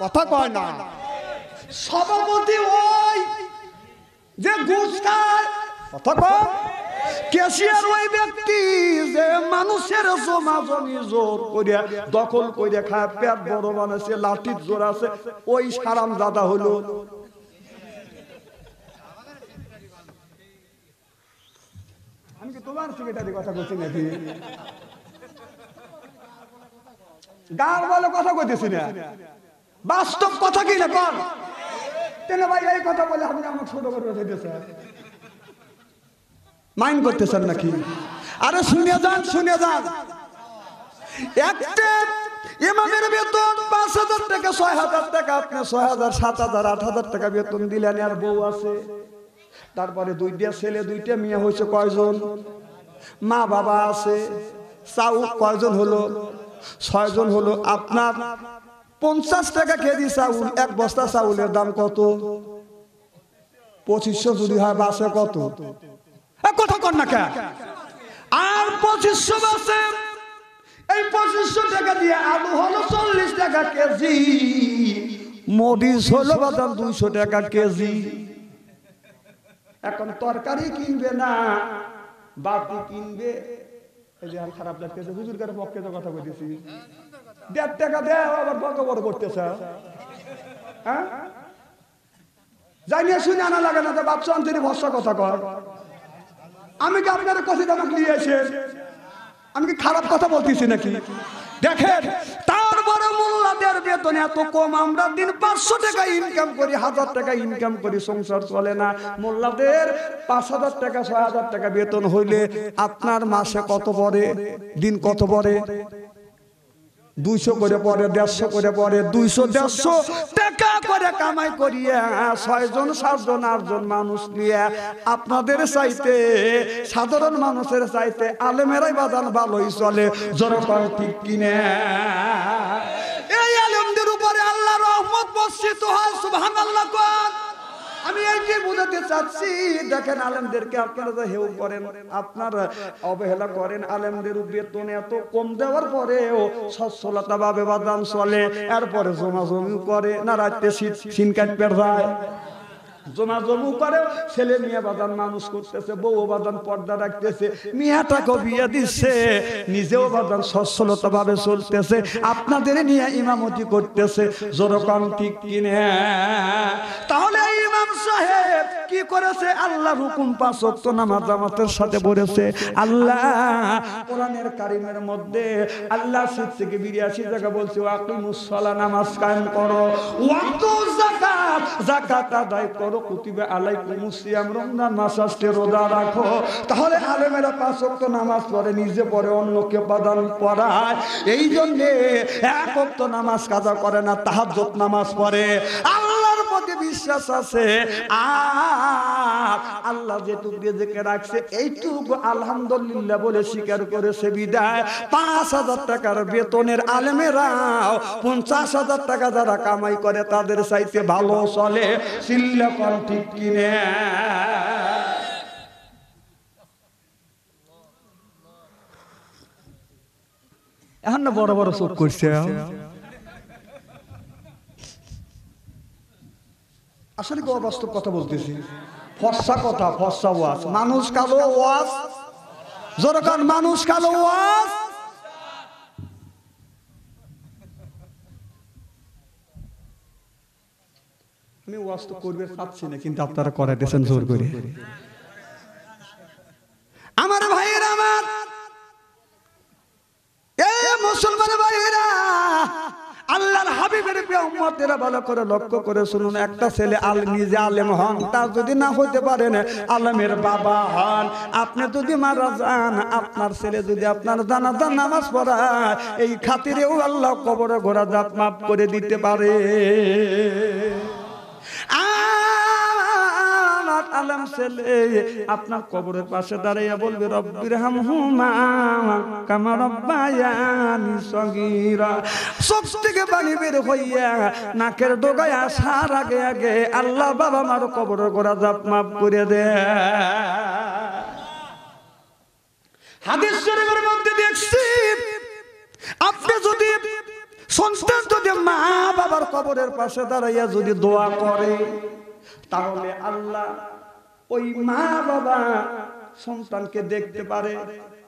কথা কয় না। সভাপতি ওই যে ঘুষ খায়। কথা কম। ক্যাশিয়ার ওই ব্যক্তি যে মানুষের জমা জমি জোর করিয়া দখল করিয়া খায়, পেট বড় বানাইছে, লাঠির জোর আছে, ওই হারাম দাদা হলো। আমি কি তোমার সেক্রেটারি কথা বলছি নাকি? গাল বলে কথা কইতেছি না, বাস্তব কথা কি না কর। কেন ভাই এই কথা বলে আপনি আমার ছোট করে রেখেছে, মাইন্ড করতেছেন নাকি? আরে শুনে যান, শুনে যান। একটা ইমামের বেতন 5,000 টাকা, 6,000 টাকা, আপনি 6,000, 7,000, 8,000 টাকা বেতন দিলেন, আর বউ আছে, তারপরে 2টা ছেলে 2টা মেয়ে হয়েছে, কয়জন? মা বাবা আছে, চাউল কয়জন হলো? 6 জন হলো। আপনার 50 টাকা কেজি চাউল, 1 বস্তা চাউলের দাম কত? 2500 যদি হয় বাসে কত? কথা কর না কেন? আর 2500 বাসে, এই 2500 টাকা দিয়ে আলু হলো 40 টাকা কেজি, মরিচ হলো বাজার 200 টাকা কেজি। এখন তরকারি কিনবে না, বাতি কিনবে। এই যে খারাপ লাগতেছে, হুজুরের পক্ষে তো কথা বলতেছি, 1.5 টাকা দেয় আবার বড় বড় করতেছে। হ্যাঁ, জানিয়ে শুনে আনা লাগে না তো, বাচ্চা অন্তরে ভরসা কথা কর। আমি কি আপনার কথা আমাকে নিয়ে এসে আমি কি খারাপ কথা বলতেছি নাকি? দেখেন, তারপরে মোল্লাদের বেতন এত কম, আমরা দিন 500 টাকা ইনকাম করি, 1000 টাকা ইনকাম করি, সংসার চলে না। মোল্লাদের 5,000 টাকা, 6,000 টাকা বেতন হইলে আপনার মাসে কত পড়ে? দিন কত পড়ে? 200 করে পড়ে, 150 করে পড়ে, 200-150 টাকা করে কামাই করিয়া 6 জন, 7 জন, 8 জন মানুষ নিয়ে আপনাদের চাইতে, সাধারণ মানুষের চাইতে আলেমেরাই বাজান ভালোই চলে। জনগণ ঠিক কিনে? এই আলেমদের উপরে আল্লাহর রহমত বর্ষিত হয়, সুবহানাল্লাহ কোন। আমি এই যে বুঝাতে চাচ্ছি, দেখেন আলেমদেরকে আপনারা যে হেউ করেন, আপনারা অবহেলা করেন, আলেমদের বেতন এত কম দেওয়ার পরেও সচ্ছলতা ভাবে বাদাম চলে। এরপরে জমা জমি করে না, রাতে সিন কাটতে যায়, জমা জমু করে, ছেলে মেয়ে বাদান মানুষ করতেছে, বউ বাদান পর্দা রাখতেছে, মেয়েটাকে বিয়ে দিচ্ছে, নিজেও বাদান সচ্ছলতা ভাবে চলতেছে, আপনাদের নিয়ে ইমামতি করতেছে। যেরকম ঠিক কিনে? তাহলে ইমাম সাহেব কি করেছে? আল্লাহর হুকুম 5 ওয়াক্ত নামাজ জামাতের সাথে পড়েছে। আল্লাহ কোরআনের কারিমের মধ্যে আল্লাহ 60 থেকে 82 জায়গা বলছে, আকিমুস সালাহ, নামাজ কায়েম করো, ওয়াতু যাকাত, যাকাত আদায় করো, কুতিবা আলাইকুমুস সিয়াম, রমজান মাস আসছে, রোজা রাখো। তাহলে আলেমেরা 5 ওয়াক্ত নামাজ পড়ে, নিজে পড়ে, অন্যকে প্রদান পড়ায়। এই জন্য 1 ওয়াক্ত নামাজ কাজা করে না, তাহাজ্জুদ নামাজ পড়ে। আল্লাহর প্রতি বিশ্বাস আছে, আর আল্লাহ যেটুকু রিজিকে রাখছে এইটুকু আলহামদুলিল্লাহ বলে স্বীকার করেছে। বিদায় 5,000 টাকার বেতনের আলেমেরাও 50,000 টাকা যারা কামাই করে তাদের চাইতে ভালো চলে। সিল্লাকন ঠিক কিনে? এখন না বড় বড় চোখ করছে। আসলে কি অবাস্তব কথা বলতেছি? ফর্সা কথা, ফর্সা ওয়াজ। মানুষ কালো ওয়াজ, জোরকান মানুষ কালো ওয়াজ। আমি ওয়াজ তো করবে চাচ্ছি না, কিন্তু আপনারা করাইতেছেন জোর করে। আমার ভাইয়েরা, আমার এই মুসলমান ভাইয়েরা, আল্লাহর হাবিবের উম্মতেরা ভালো করে লক্ষ্য করে শুনুন। একটা ছেলে নিজে আলেম হন, তার যদি না হইতে পারেন আলেমের বাবা হন, আপনি যদি মারা যান, আপনার ছেলে যদি আপনার জানাজার নামাজ পড়ায়, এই খাতিরেও আল্লাহ কবরে ঘোড়া মাফ করে দিতে পারে। আলম ছেলে আপনার কবরের পাশে দাঁড়িয়ে বলবে, রব্বিরহামহুমা কামা রাব্বায়ানি সগীরা। চোখ থেকে পানি বের হইয়া নাকের ডগায় আসার আগে আগে আল্লাহ বাবা মার কবরের গোড়া মাফ করে দে। হাদিস শরীফের মধ্যে দেখছি, আপনি যদি সন্তান যদি মা বাবার কবরের পাশে দাঁড়াইয়া যদি দোয়া করে, তাহলে আল্লাহ ওই মা বাবা সন্তানকে দেখতে পারে।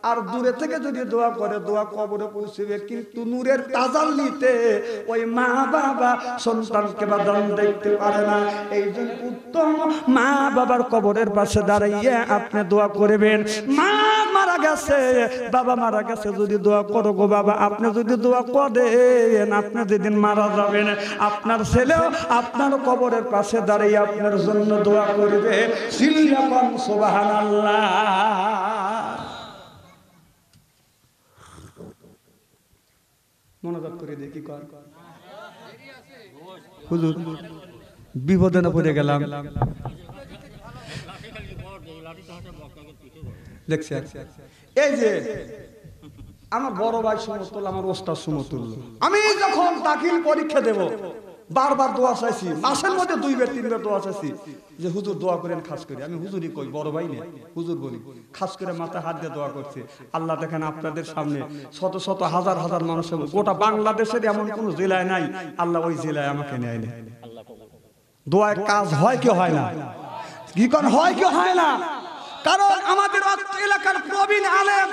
আর দূরে থেকে যদি দোয়া করে দোয়া কবরে পৌঁছবে, কিন্তু নূরের তাজাল্লিতে ওই মা বাবা সন্তানকে বাদান দেখতে পারে না। এই জন্য উত্তম মা বাবার কবরের পাশে দাঁড়িয়ে আপনি দোয়া করবেন। মা মারা গেছে, বাবা মারা গেছে, যদি দোয়া করো গো বাবা, আপনি যদি দোয়া করেন, আপনি যেদিন মারা যাবেন আপনার ছেলেও আপনার কবরের পাশে দাঁড়িয়ে আপনার জন্য দোয়া করবে। সিল্লাকুম সুবহানাল্লাহ। মনোযোগ করে দেখি কর হুজুর, বিপদে না পড়ে গেলাম। দেখছি এই যে আমার বড় ভাই সমতুল্য, আমার ওস্তাদ সমতুল্য, আমি যখন দাখিল পরীক্ষা দেব বারবার দোয়া চাইছি, মাসের মধ্যে 2-3বার দোয়া চাইছি যে হুজুর দোয়া করেন। খাস করে আমি হুজুরই কই, বড় ভাই নেই, হুজুর বলি। খাস করে মাথায় হাত দিয়ে দোয়া করছে। আল্লাহ দেখেন আপনাদের সামনে শত শত হাজার হাজার মানুষের, গোটা বাংলাদেশের এমন কোন জেলায় নাই আল্লাহ ওই জেলায় আমাকে নেয় না। দোয়ায় কাজ হয় কি হয় না? কি কোন হয় কি হয় না? কারণ আমাদের এলাকার প্রবীণ আলেম,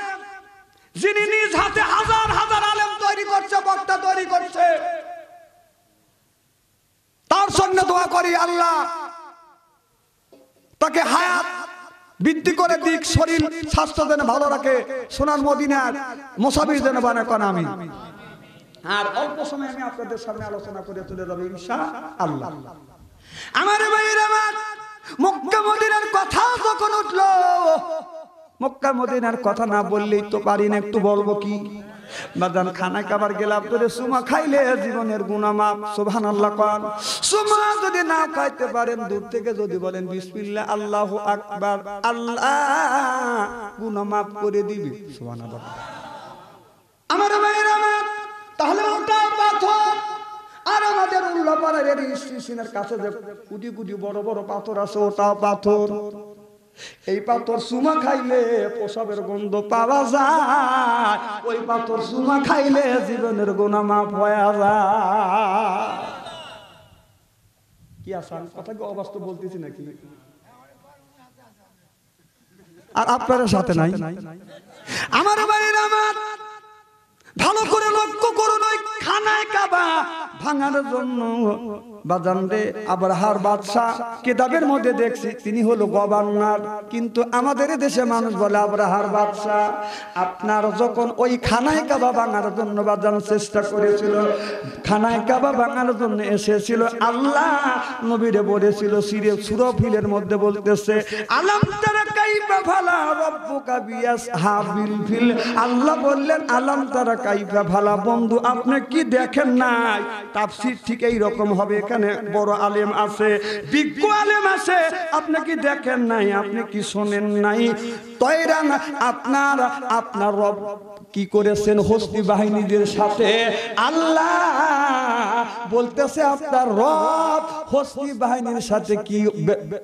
যিনি নিজ হাতে হাজার হাজার আলেম তৈরি করছে, বক্তা তৈরি করছে, তার সঙ্গে দোয়া করি আল্লাহ তাকে হায়াত বৃদ্ধি করে দিক, শরীর স্বাস্থ্য যেন ভালো রাখে, সোনার মদিনার মুসাফির যেন বানায় কোন আমি। আর অল্প সময় আমি আপনাদের সামনে আলোচনা করে তুলে দেব ইনশাআল্লাহ। আমার ভাইয়ের আমার, মক্কা মদিনার কথা যখন উঠলো, মক্কা মদিনার কথা না বললেই তো পারি না, একটু বলবো কি বাদান খানায় খাবার গেলাম তোরে সুমা খাইলে জীবনের গুনাহ মাফ। সুবহানাল্লাহ কোন। সুমা যদি না খাইতে পারেন দূর থেকে যদি বলেন বিসমিল্লাহ আল্লাহু আকবার, আল্লাহ গুনাহ মাফ করে দিবে। সুবহানাল্লাহ। আমার ভাইরা আমার, তাহলে ওটা পাথর। আর আমাদের উল্লাপাড়ার এই স্টেশনের কাছে যে কোটি কোটি বড় বড় পাথর আছে, ওটা পাথর। এই পাথর সুমা খাইলে প্রসাবের গন্ধ পাওয়া যায়, ওই পাথর সুমা খাইলে জীবনের গুনাহ মাফ হয়ে যায়। কি আসান কথা কি অবাস্তব বলতেছি নাকি? আর আপনার সাথে নাই। আমার বাড়ির আমার ভালো করে লক্ষ্য করুন, ওই খানায় কাবা ভাঙার জন্য বাজান রে আবরাহার বাদশা কিতাবের মধ্যে দেখছি তিনি হলো গভর্নর, কিন্তু আমাদের দেশে মানুষ বলে আবরাহার বাদশা। আপনার যখন ওই খানায় কাবা ভাঙার জন্য বাজান চেষ্টা করেছিল, খানায় কাবা ভাঙার জন্য এসেছিল, আল্লাহ নবীরে বলেছিল সূরা ফিলের মধ্যে বলতেছে আলাম তারা কাইফা ফালা রাব্বুকা বিআসহাবিল ফিল। আল্লাহ বললেন আলাম তারা কাইফা ফালা, বন্ধু আপনি কি দেখেন নাই? তাফসীর ঠিক এই রকম হবে। এখানে বড় আলেম আছে, বিজ্ঞ আলেম আছে, আপনি কি দেখেন নাই? আপনি কি শোনেন নাই? তয়রান আপনার রব কি করেছেন হস্তি বাহিনীদের সাথে? আল্লাহ বলতেছে আপনার রব হস্তি বাহিনীর সাথে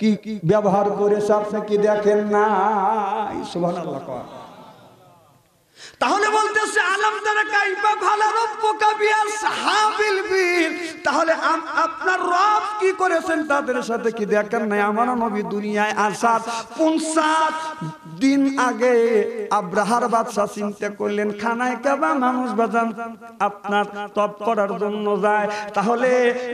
কি ব্যবহার করেছে আপনি কি দেখেন নাই? সুবহানাল্লাহ। তাহলে বলতেছে আলাম তারা কাইফা ফালা রাব্বুকা বিআসহাবিল ফিল, তাহলে আপনার রব কি করেছেন তাদের সাথে কি দেখেন নাই? আমার নবী দুনিয়ায় আসার 50 দিন আগে আব্রাহার বাদশা চিন্তা করলেন খানায় কাবা মানুষ বাজান আপনার তপ করার জন্য যায়, তাহলে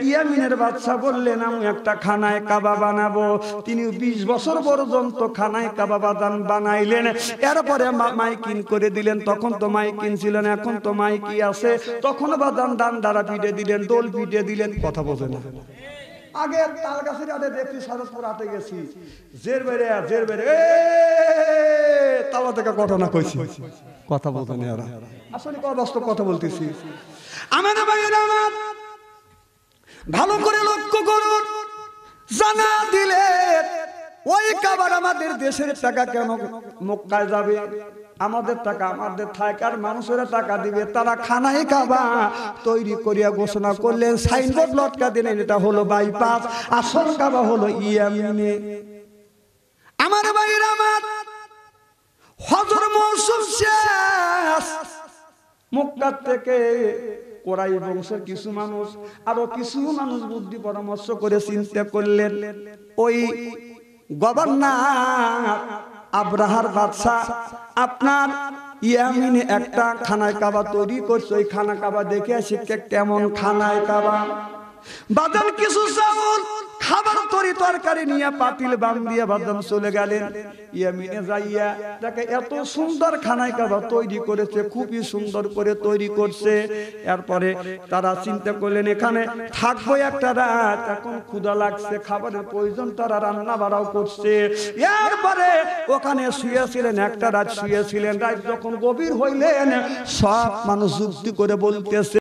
ইয়ামিনের বাদশা বললেন আমি একটা খানায় কাবা বানাবো। তিনি 20 বছর পর্যন্ত খানায় কাবা বাজান বানাইলেন। এরপরে মাইকিন করে দিলেন। তখন তো মাইকিন ছিল না, এখন তো মাইকি আছে। তখন বাজান দান দ্বারা পিটে দিলেন, দোল পিটে দিলেন। কথা বোঝে না। আগে তাল গাছের আগে দেখছি সারসপুর হাটে গেছি, জের বেড়ে তালা থেকে ঘটনা কইছি। কথা বলতে নেই ওরা, আসলে বাস্তব কথা বলতেছি। আমার ভাইয়েরা আমার ভালো করে লক্ষ্য করুন, জানা দিলে ওই কাবার আমাদের দেশের টাকা কেন মক্কায় যাবে? আমাদের টাকা আমাদের থাকে, আর মানুষেরা টাকা দিবে। তারা খানায় কাবা তৈরি করিয়া ঘোষণা করলেন, সাইনবোর্ড লটকা দিলেন, এটা হলো বাইপাস, আসল কাবা হলো ইয়ামিনে। আমার ভাইয়েরা আমার হজর মৌসুম শেষ, মক্কা থেকে কোরাই বংশের কিছু মানুষ আরো কিছু মানুষ বুদ্ধি পরামর্শ করে চিন্তা করলেন, ওই গভর্নর আব্রাহার বাদশা আপনার ইয়ামিনে একটা খানায় কাবা তৈরি করছে। ওই খানা কাবা দেখে আসি কেমন খানায় কাবা। বাদাম কিছু চাউল খাবার তরি তরকারি নিয়ে পাতিল বান্ধিয়া বাদাম চলে গেলেন ইয়ামিনে যাইয়া দেখে এত সুন্দর খানায় কাবা তৈরি করেছে, খুবই সুন্দর করে তৈরি করছে। এরপরে তারা চিন্তা করলেন এখানে থাকবো একটা রাত, এখন ক্ষুধা লাগছে, খাবারের প্রয়োজন, তারা রান্না বাড়াও করছে। এরপরে ওখানে শুয়েছিলেন, একটা রাত শুয়েছিলেন। রাত যখন গভীর হইলেন সব মানুষ যুক্তি করে বলতেছে